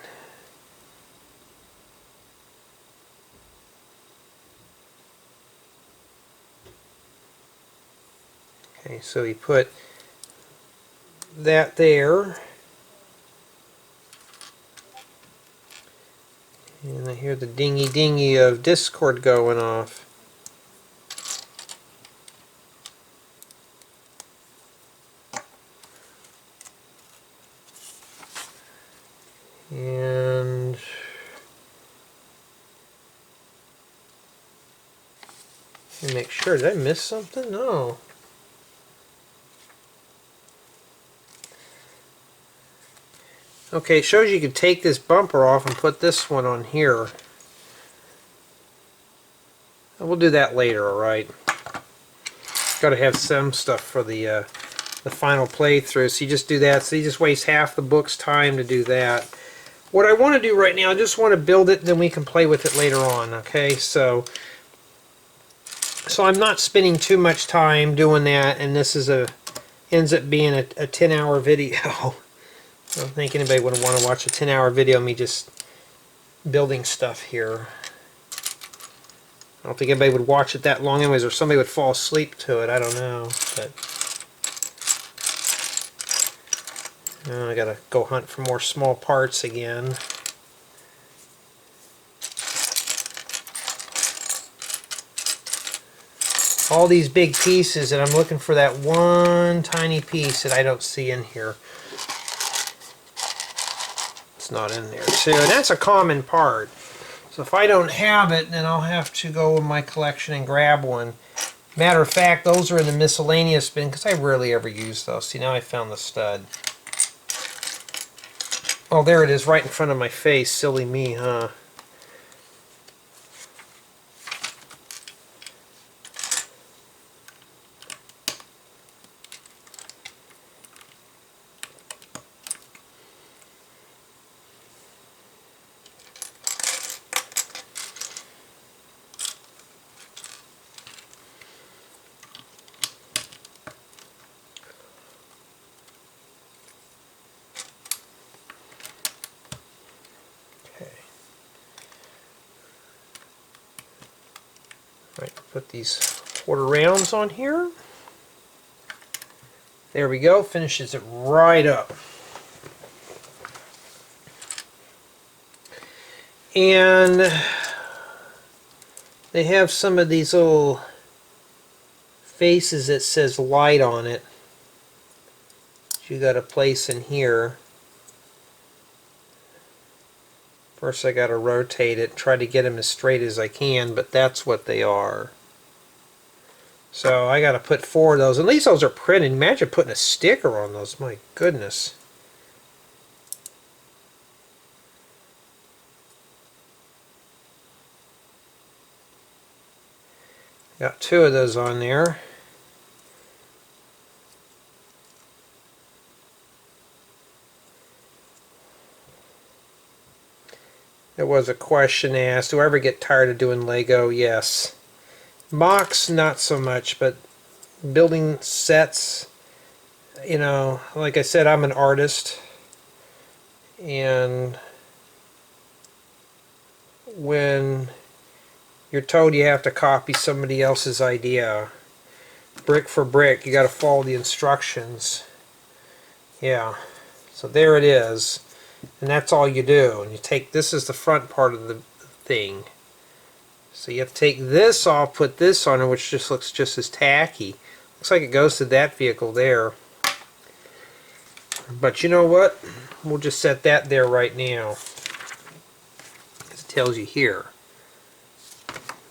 Okay, so we put that there. And I hear the dingy dingy of Discord going off. And make sure, did I miss something? No. Okay, it shows you can take this bumper off and put this one on here. We'll do that later, alright? Got to have some stuff for the final playthrough, so you just do that. So you just waste half the book's time to do that. What I want to do right now, I just want to build it, then we can play with it later on, okay? So I'm not spending too much time doing that, and this is ends up being a 10-hour video. I don't think anybody would want to watch a 10-hour video of me just building stuff here. I don't think anybody would watch it that long anyways, or somebody would fall asleep to it. I don't know. But I gotta go hunt for more small parts again. All these big pieces, and I'm looking for that one tiny piece that I don't see in here. It's not in there too, and that's a common part. So if I don't have it, then I'll have to go in my collection and grab one. Matter of fact, those are in the miscellaneous bin because I rarely ever use those. See, now I found the stud. Oh, there it is, right in front of my face. Silly me, huh? Right, put these quarter rounds on here. There we go, finishes it right up. And they have some of these little faces that says light on it. You got to place in here. First I got to rotate it, try to get them as straight as I can, but that's what they are. So I got to put 4 of those. At least those are printed. Imagine putting a sticker on those. My goodness. Got 2 of those on there. There was a question asked, do I ever get tired of doing Lego? Yes. MOCs, not so much, but building sets, you know, like I said, I'm an artist, and when you're told you have to copy somebody else's idea, brick for brick. You got to follow the instructions. Yeah, so there it is, and that's all you do. And you take, this is the front part of the thing. So you have to take this off, put this on it, which just looks just as tacky. Looks like it goes to that vehicle there. But you know what? We'll just set that there right now. It tells you here.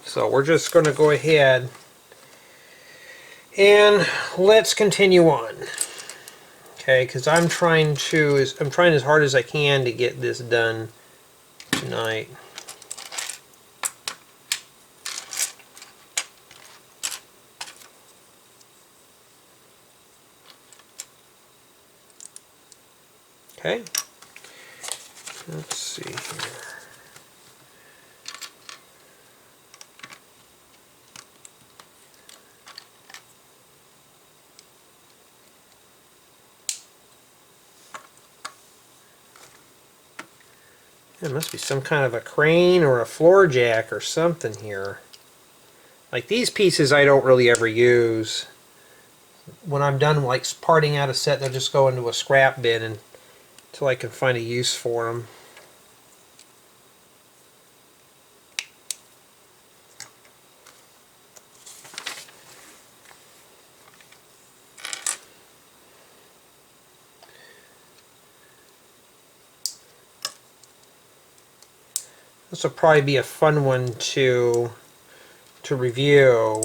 So we're just going to go ahead and let's continue on. Okay, because I'm trying as hard as I can to get this done tonight. Okay, let's see here. There must be some kind of a crane or a floor jack or something here. Like these pieces I don't really ever use. When I'm done like parting out a set, they'll just go into a scrap bin until I can find a use for them. This will probably be a fun one to review.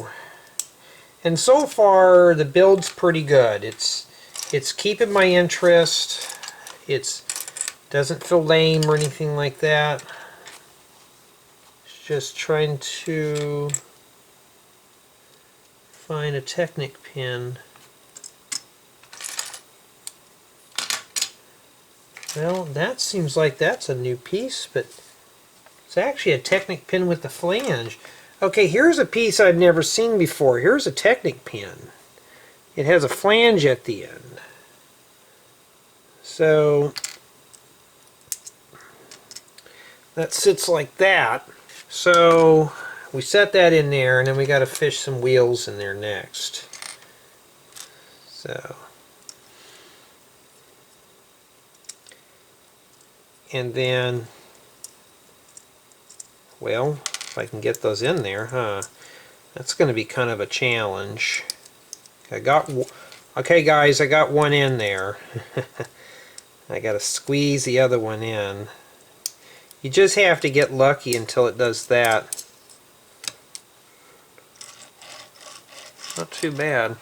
And so far the build's pretty good. It's keeping my interest. It doesn't feel lame or anything like that. It's just trying to find a Technic pin. Well, that seems like that's a new piece, but it's actually a Technic pin with the flange. Okay, here's a piece I've never seen before. Here's a Technic pin. It has a flange at the end. So that sits like that. So we set that in there, and then we got to fish some wheels in there next. So, and then, well, if I can get those in there, huh? That's going to be kind of a challenge. Okay guys, I got one in there. I got to squeeze the other one in. You just have to get lucky until it does that. Not too bad.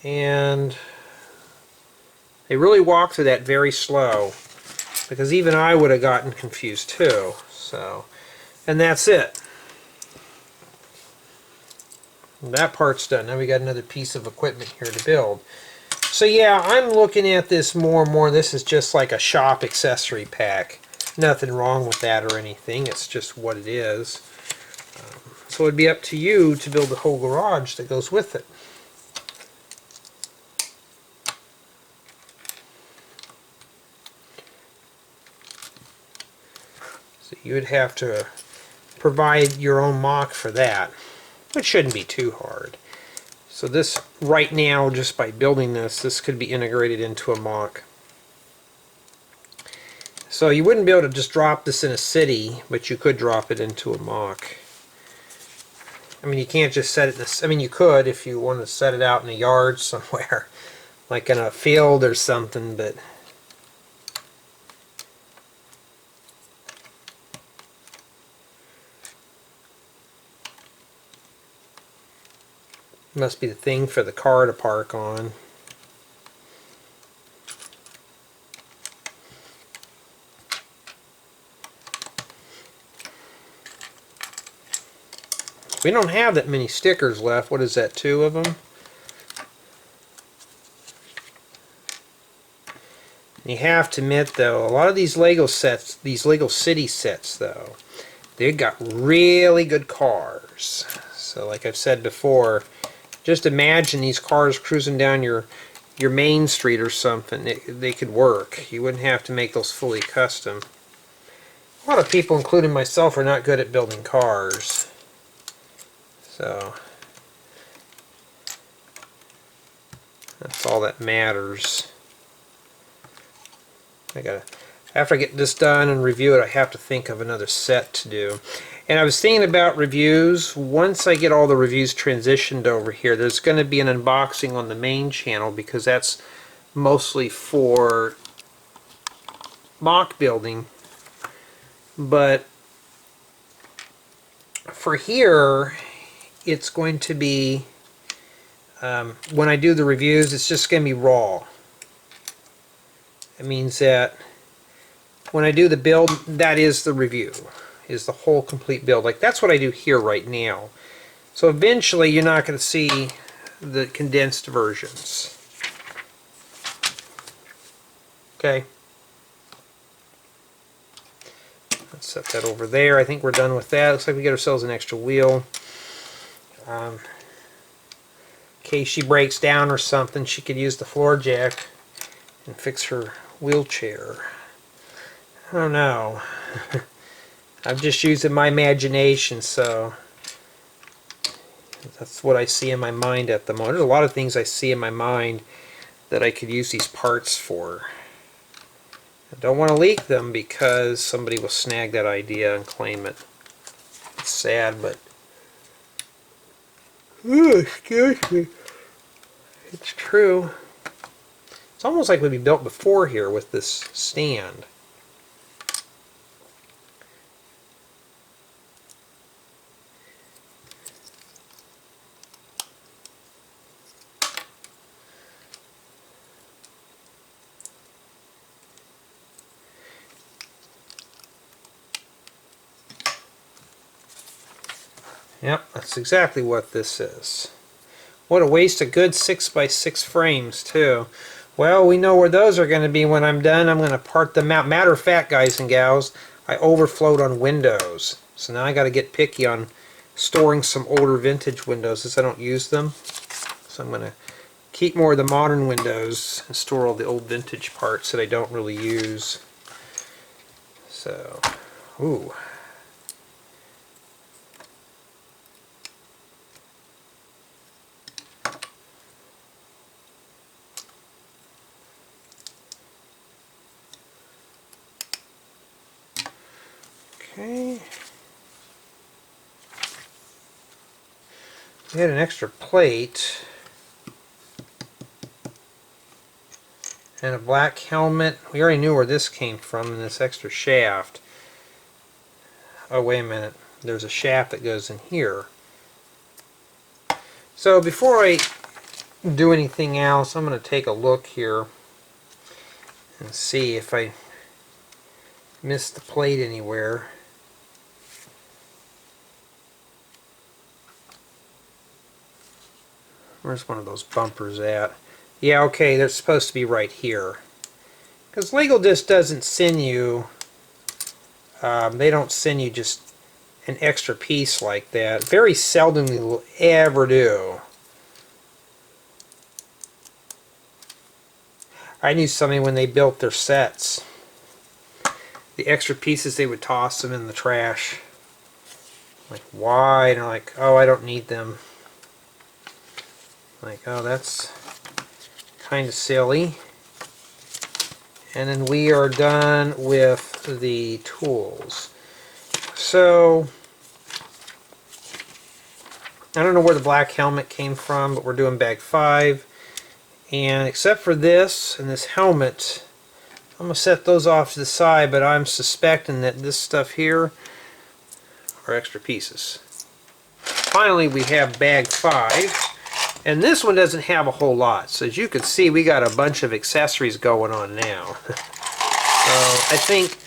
And they really walk through that very slow, because even I would have gotten confused too. So, and that's it. That part's done. Now we got another piece of equipment here to build. So yeah, I'm looking at this more and more. This is just like a shop accessory pack. Nothing wrong with that or anything. It's just what it is. So it'd be up to you to build the whole garage that goes with it. So you would have to provide your own mock for that, which shouldn't be too hard. So this, right now, just by building this, this could be integrated into a mock. So you wouldn't be able to just drop this in a city, but you could drop it into a mock. I mean, you can't just set it in a, I mean, you could if you wanted to set it out in a yard somewhere, like in a field or something, but must be the thing for the car to park on. We don't have that many stickers left. What is that, 2 of them? You have to admit, though, a lot of these Lego sets, these Lego City sets, though, they've got really good cars. So like I've said before, just imagine these cars cruising down your main street or something. They could work. You wouldn't have to make those fully custom. A lot of people, including myself, are not good at building cars. So That's all that matters. After I get this done and review it, I have to think of another set to do. And I was thinking about reviews. Once I get all the reviews transitioned over here, there's going to be an unboxing on the main channel because that's mostly for mock building. But for here, it's going to be, when I do the reviews, it's just going to be raw. It means that when I do the build, that is the review, is the whole complete build. Like, that's what I do here right now. So eventually you're not going to see the condensed versions. Okay. Let's set that over there. I think we're done with that. Looks like we get ourselves an extra wheel. In case she breaks down or something, she could use the floor jack and fix her wheelchair. I don't know. I'm just using my imagination, so that's what I see in my mind at the moment. There's a lot of things I see in my mind that I could use these parts for. I don't want to leak them because somebody will snag that idea and claim it. It's sad, but excuse me. It's true. It's almost like we built before here with this stand. Yep, that's exactly what this is. What a waste of good 6x6 frames, too. Well, we know where those are going to be when I'm done. I'm going to part them out. Matter of fact, guys and gals, I overflowed on windows. So now I got to get picky on storing some older vintage windows since I don't use them. So I'm going to keep more of the modern windows and store all the old vintage parts that I don't really use. So, ooh. Okay. We had an extra plate and a black helmet. We already knew where this came from in this extra shaft. Oh, wait a minute. There's a shaft that goes in here. So before I do anything else, I'm going to take a look here and see if I missed the plate anywhere. Where's one of those bumpers at? Yeah, okay, they're supposed to be right here. Because Lego Disc doesn't send you, they don't send you just an extra piece like that. Very seldom they will ever do. I knew somebody when they built their sets. The extra pieces, they would toss them in the trash. Like, why? And they're like, oh, I don't need them. Like, oh, that's kind of silly. And then we are done with the tools. So, I don't know where the black helmet came from, but we're doing bag 5. And except for this and this helmet, I'm going to set those off to the side, but I'm suspecting that this stuff here are extra pieces. Finally, we have bag 5. And this one doesn't have a whole lot. So as you can see, we got a bunch of accessories going on now. So I think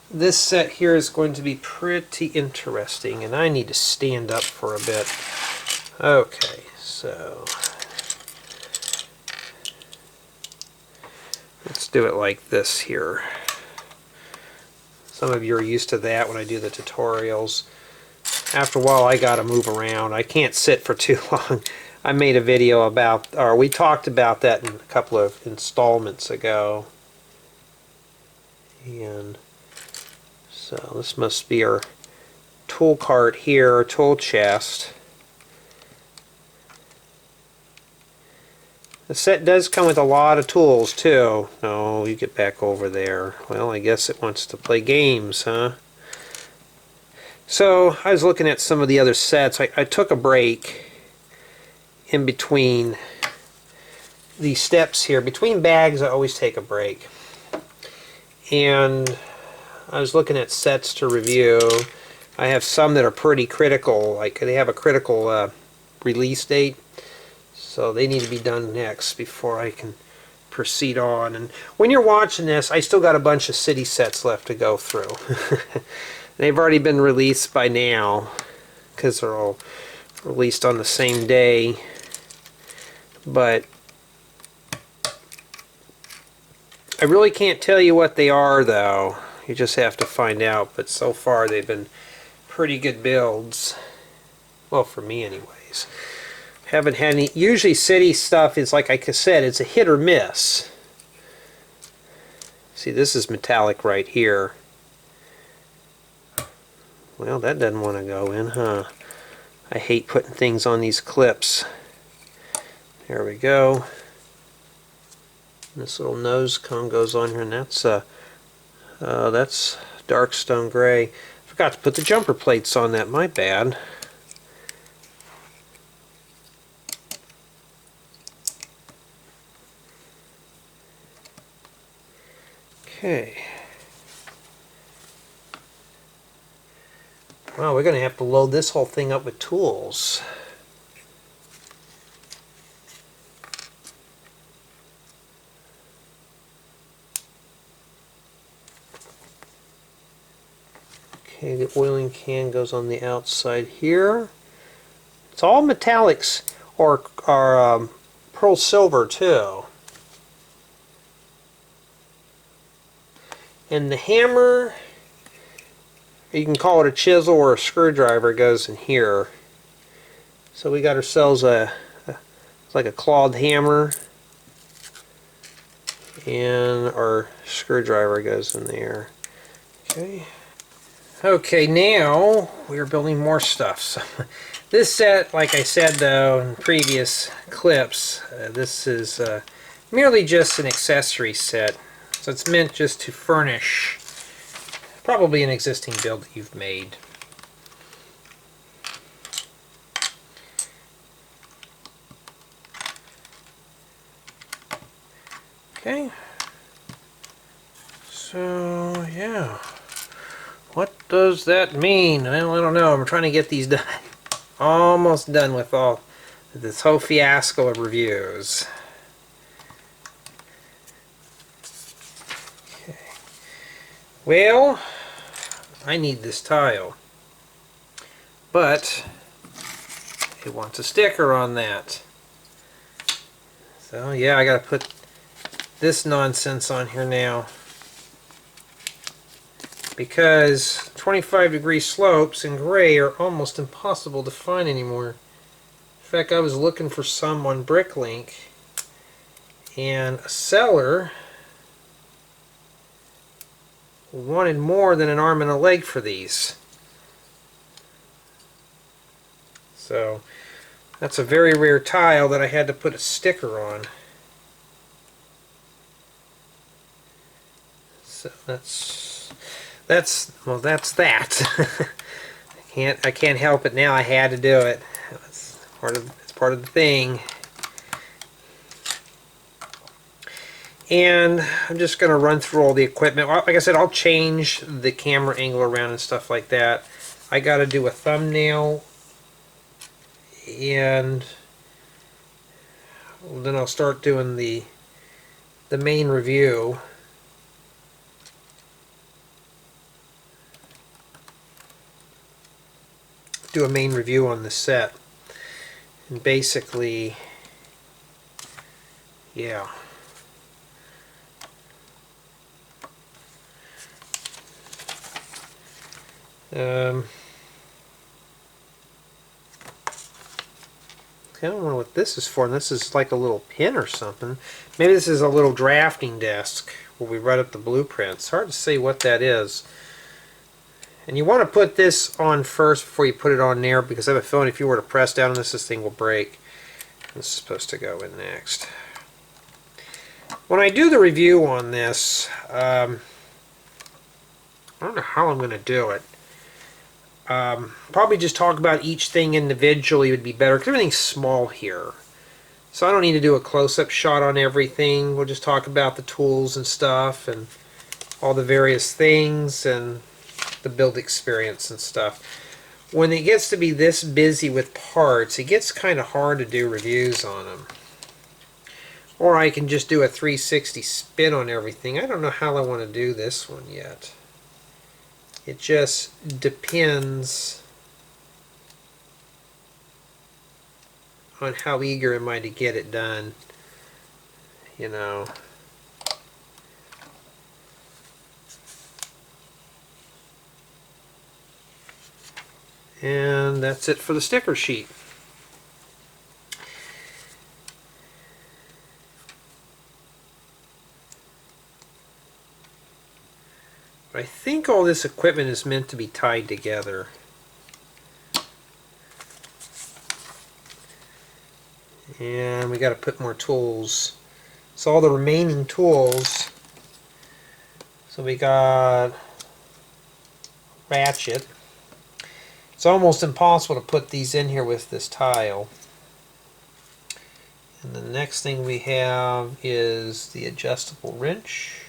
this set here is going to be pretty interesting. And I need to stand up for a bit. Okay, so let's do it like this here. Some of you are used to that when I do the tutorials. After a while, I gotta move around. I can't sit for too long. I made a video about, or we talked about that in a couple of installments ago. And so this must be our tool cart here, our tool chest. The set does come with a lot of tools too. Oh, you get back over there. Well, I guess it wants to play games, huh? So I was looking at some of the other sets. I took a break in between these steps here. Between bags, I always take a break. And I was looking at sets to review. I have some that are pretty critical, like they have a critical release date. So they need to be done next before I can proceed on. And when you're watching this, I still got a bunch of city sets left to go through. They've already been released by now because they're all released on the same day. But I really can't tell you what they are, though. You just have to find out. But so far they've been pretty good builds. Well, for me anyways. Haven't had any. Usually city stuff is, like I said, it's a hit or miss. See, this is metallic right here. Well, that doesn't want to go in, huh? I hate putting things on these clips. There we go. This little nose cone goes on here, and that's dark stone gray. Forgot to put the jumper plates on that. My bad. Okay. Well, we're going to have to load this whole thing up with tools. Okay, the oiling can goes on the outside here. It's all metallics or pearl silver too. And the hammer, you can call it a chisel or a screwdriver, goes in here. So we got ourselves it's like a clawed hammer, and our screwdriver goes in there. Okay. Okay, now we're building more stuff. So this set, like I said though in previous clips, this is merely just an accessory set. So it's meant just to furnish probably an existing build that you've made. Okay. So, yeah. What does that mean? Well, I don't know. I'm trying to get these done. Almost done with all this whole fiasco of reviews. Okay. Well, I need this tile, but it wants a sticker on that. So yeah, I gotta put this nonsense on here now, because 25-degree slopes in gray are almost impossible to find anymore. In fact, I was looking for some on Bricklink, and a seller wanted more than an arm and a leg for these. So that's a very rare tile that I had to put a sticker on. So that's that. I can't help it now. I had to do it. It's part of the thing. And I'm just going to run through all the equipment. Like I said, I'll change the camera angle around and stuff like that. I got to do a thumbnail, and then I'll start doing the main review. Do a main review on the set. And basically, yeah. I don't know what this is for. This is like a little pin or something. Maybe this is a little drafting desk where we write up the blueprints. It's hard to say what that is. And you want to put this on first before you put it on there, because I have a feeling if you were to press down on this, this thing will break. This is supposed to go in next. When I do the review on this, I don't know how I'm going to do it. Probably just talk about each thing individually would be better, because everything's small here. So I don't need to do a close-up shot on everything. We'll just talk about the tools and stuff and all the various things and the build experience and stuff. When it gets to be this busy with parts, it gets kind of hard to do reviews on them. Or I can just do a 360 spin on everything. I don't know how I want to do this one yet. It just depends on how eager am I to get it done, you know. And that's it for the sticker sheet. I think all this equipment is meant to be tied together. And we got to put more tools. So all the remaining tools. So we got ratchet. It's almost impossible to put these in here with this tile. And the next thing we have is the adjustable wrench.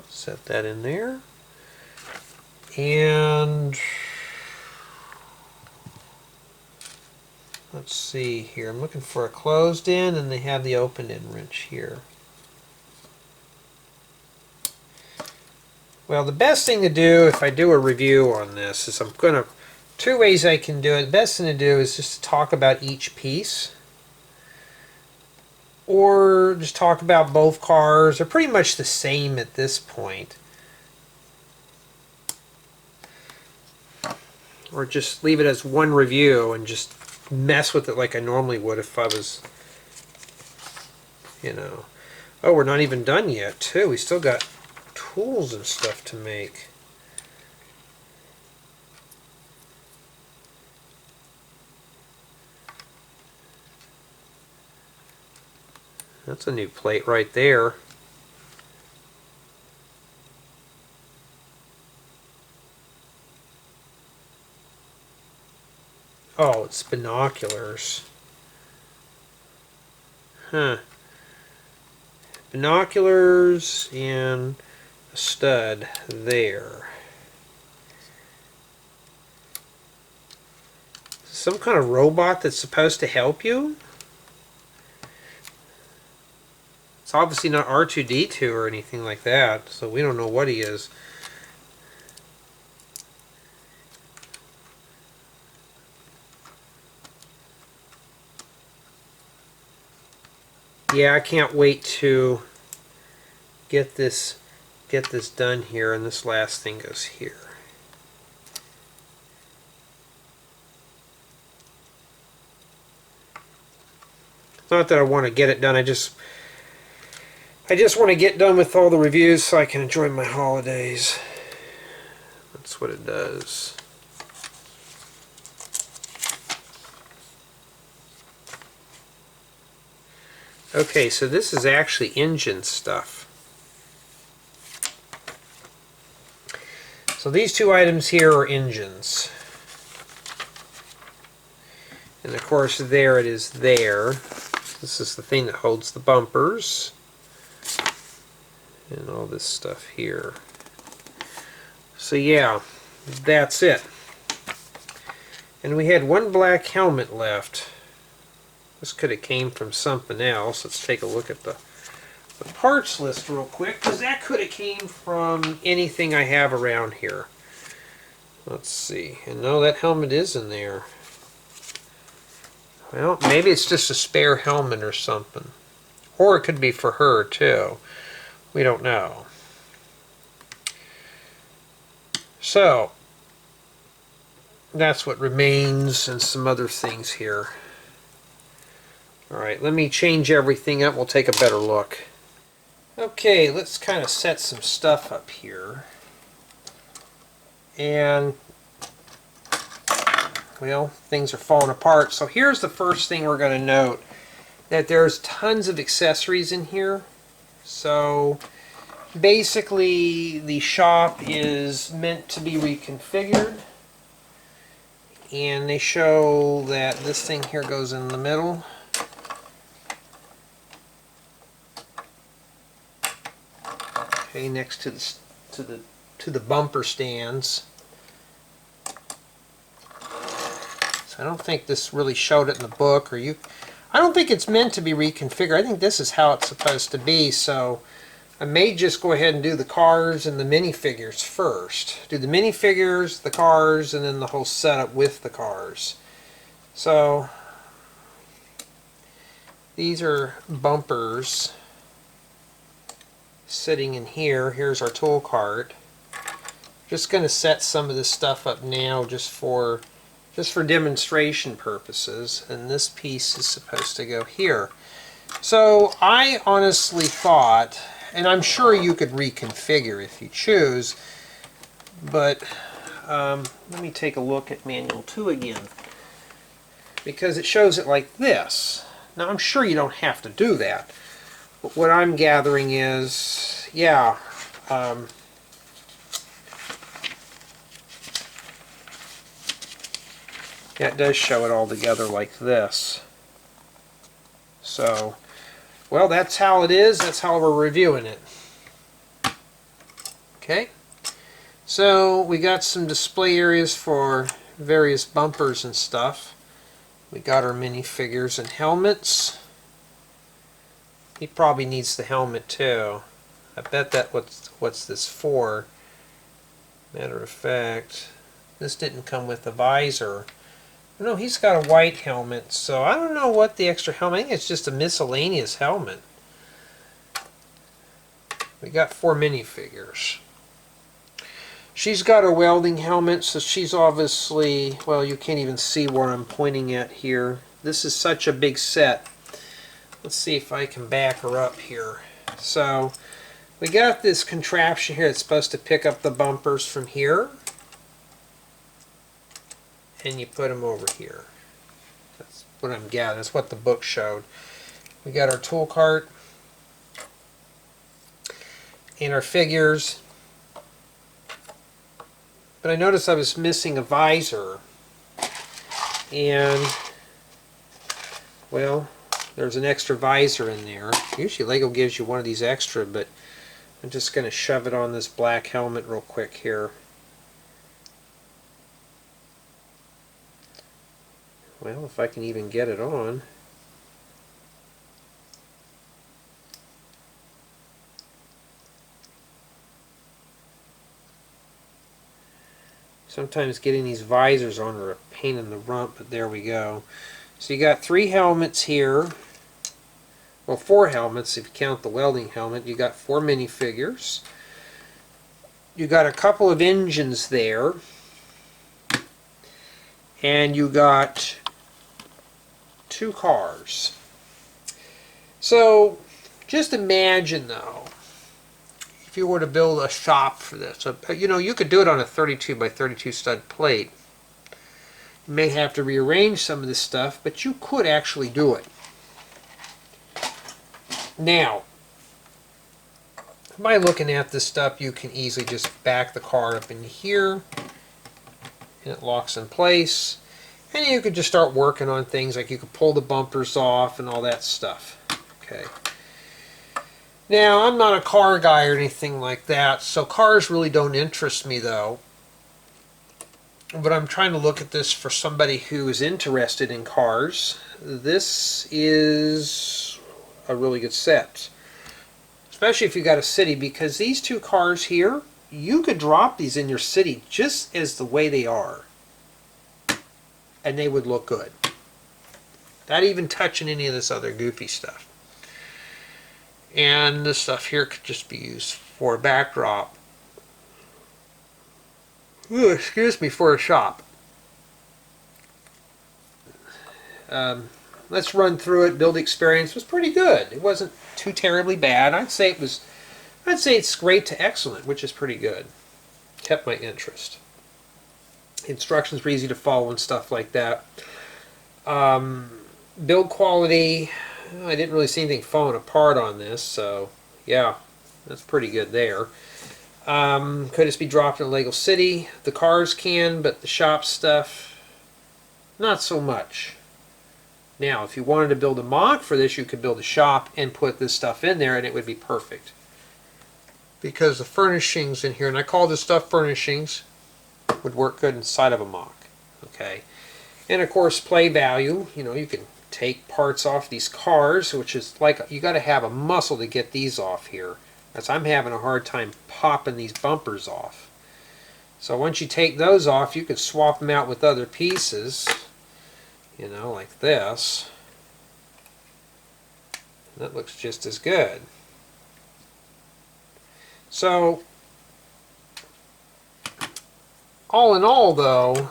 Set that in there. And let's see here. I'm looking for a closed end, and they have the open end wrench here. Well, the best thing to do if I do a review on this is two ways I can do it. The best thing to do is just to talk about each piece, or just talk about both cars. They're pretty much the same at this point. Or just leave it as one review and just mess with it like I normally would if I was, you know. Oh, we're not even done yet, too. We still got tools and stuff to make. That's a new plate right there. Oh, it's binoculars. Huh. Binoculars and a stud there. Some kind of robot that's supposed to help you? It's obviously not R2-D2 or anything like that, so we don't know what he is. Yeah, I can't wait to get this done here, and this last thing goes here. It's not that I want to get it done, I just want to get done with all the reviews so I can enjoy my holidays. That's what it does. Okay, so this is actually engine stuff. So these two items here are engines. And of course there it is there. This is the thing that holds the bumpers. And all this stuff here. So yeah, that's it. And we had one black helmet left. This could have came from something else. Let's take a look at the parts list real quick, because that could have came from anything I have around here. Let's see. And no, that helmet is in there. Well, maybe it's just a spare helmet or something. Or it could be for her, too. We don't know. So, that's what remains, and some other things here. Alright, let me change everything up. We'll take a better look. Okay, let's kind of set some stuff up here. And, well, things are falling apart. So here's the first thing we're going to note. That there's tons of accessories in here. So basically the shop is meant to be reconfigured, and they show that this thing here goes in the middle. Okay, next to the bumper stands. So I don't think this really showed it in the book, I don't think it's meant to be reconfigured. I think this is how it's supposed to be, so I may just go ahead and do the cars and the minifigures first. Do the minifigures, the cars, and then the whole setup with the cars. So these are bumpers sitting in here. Here's our tool cart. Just going to set some of this stuff up now just for demonstration purposes, and this piece is supposed to go here. So I honestly thought, and I'm sure you could reconfigure if you choose, but let me take a look at Manual 2 again, because it shows it like this. Now I'm sure you don't have to do that, but what I'm gathering is, yeah, yeah, it does show it all together like this. So, well, that's how it is. That's how we're reviewing it. Okay. So, we got some display areas for various bumpers and stuff. We got our minifigures and helmets. He probably needs the helmet too. I bet that what's this for. Matter of fact, this didn't come with the visor. No, he's got a white helmet, so I don't know what the extra helmet. I think it's just a miscellaneous helmet. We got 4 minifigures. She's got a welding helmet, so she's obviously, well, you can't even see where I'm pointing at here. This is such a big set. Let's see if I can back her up here. So, we got this contraption here that's supposed to pick up the bumpers from here, and you put them over here. That's what I'm gathering. That's what the book showed. We got our tool cart and our figures. But I noticed I was missing a visor. And, well, there's an extra visor in there. Usually Lego gives you one of these extra, but I'm just going to shove it on this black helmet real quick here. Well, if I can even get it on. Sometimes getting these visors on are a pain in the rump, but there we go. So you got 3 helmets here. Well, 4 helmets if you count the welding helmet. You got 4 minifigures. You got a couple of engines there. And you got 2 cars. So just imagine though, if you were to build a shop for this, you know, you could do it on a 32 by 32 stud plate. You may have to rearrange some of this stuff, but you could actually do it. Now, by looking at this stuff, you can easily just back the car up in here, and it locks in place. And you could just start working on things like you could pull the bumpers off and all that stuff. Okay. Now, I'm not a car guy or anything like that, so cars really don't interest me though. But I'm trying to look at this for somebody who is interested in cars. This is a really good set. Especially if you got a city, because these 2 cars here, you could drop these in your city just as the way they are. And they would look good. Not even touching any of this other goofy stuff. And this stuff here could just be used for a backdrop. Ooh, excuse me, for a shop. Let's run through it. Build experience was pretty good. It wasn't too terribly bad. I'd say it's great to excellent, which is pretty good. Kept my interest. Instructions were easy to follow and stuff like that. Build quality, I didn't really see anything falling apart on this, so yeah, that's pretty good there. Could this be dropped in Lego City? The cars can, but the shop stuff, not so much. Now, if you wanted to build a MOC for this, you could build a shop and put this stuff in there and it would be perfect. Because the furnishings in here, and I call this stuff furnishings, would work good inside of a MOC. Okay. And of course, play value. You know, you can take parts off these cars, which is like, you got to have a muscle to get these off here. As I'm having a hard time popping these bumpers off. So once you take those off, you can swap them out with other pieces. You know, like this. That looks just as good. So, all in all though,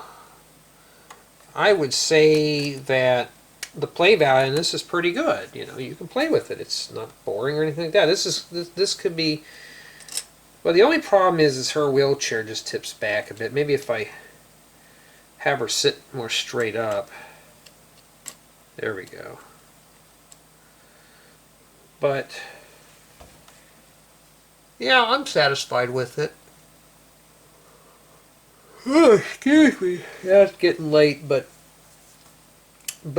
I would say that the play value in this is pretty good. You know, you can play with it. It's not boring or anything like that. This could be. Well, the only problem is her wheelchair just tips back a bit. Maybe if I have her sit more straight up. There we go. But yeah, I'm satisfied with it. Oh, excuse me. Yeah, it's getting late, but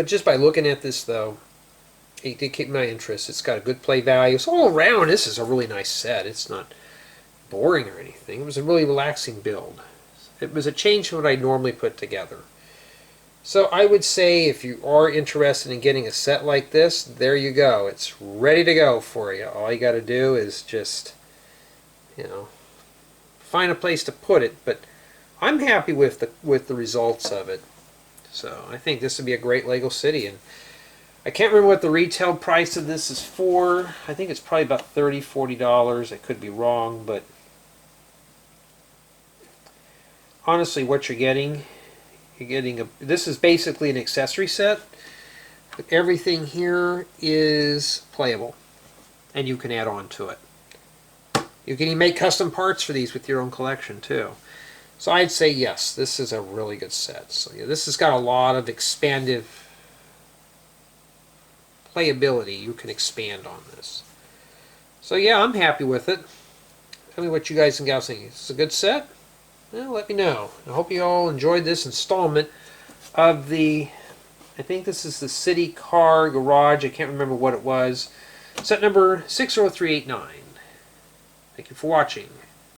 just by looking at this though, it did keep my interest. It's got a good play value. So all around, this is a really nice set. It's not boring or anything. It was a really relaxing build. It was a change from what I normally put together. So I would say if you are interested in getting a set like this, there you go. It's ready to go for you. All you got to do is just, you know, find a place to put it. But I'm happy with the results of it. So I think this would be a great Lego City. And I can't remember what the retail price of this is for. I think it's probably about $30, $40. I could be wrong, but honestly, what you're getting this is basically an accessory set, but everything here is playable, and you can add on to it. You can even make custom parts for these with your own collection too. So I'd say yes, this is a really good set. So yeah, this has got a lot of expansive playability. You can expand on this. So yeah, I'm happy with it. Tell me what you guys and gals think. Is this a good set? Well, let me know. I hope you all enjoyed this installment of the, I think this is the City Car Garage. I can't remember what it was. Set number 60389. Thank you for watching.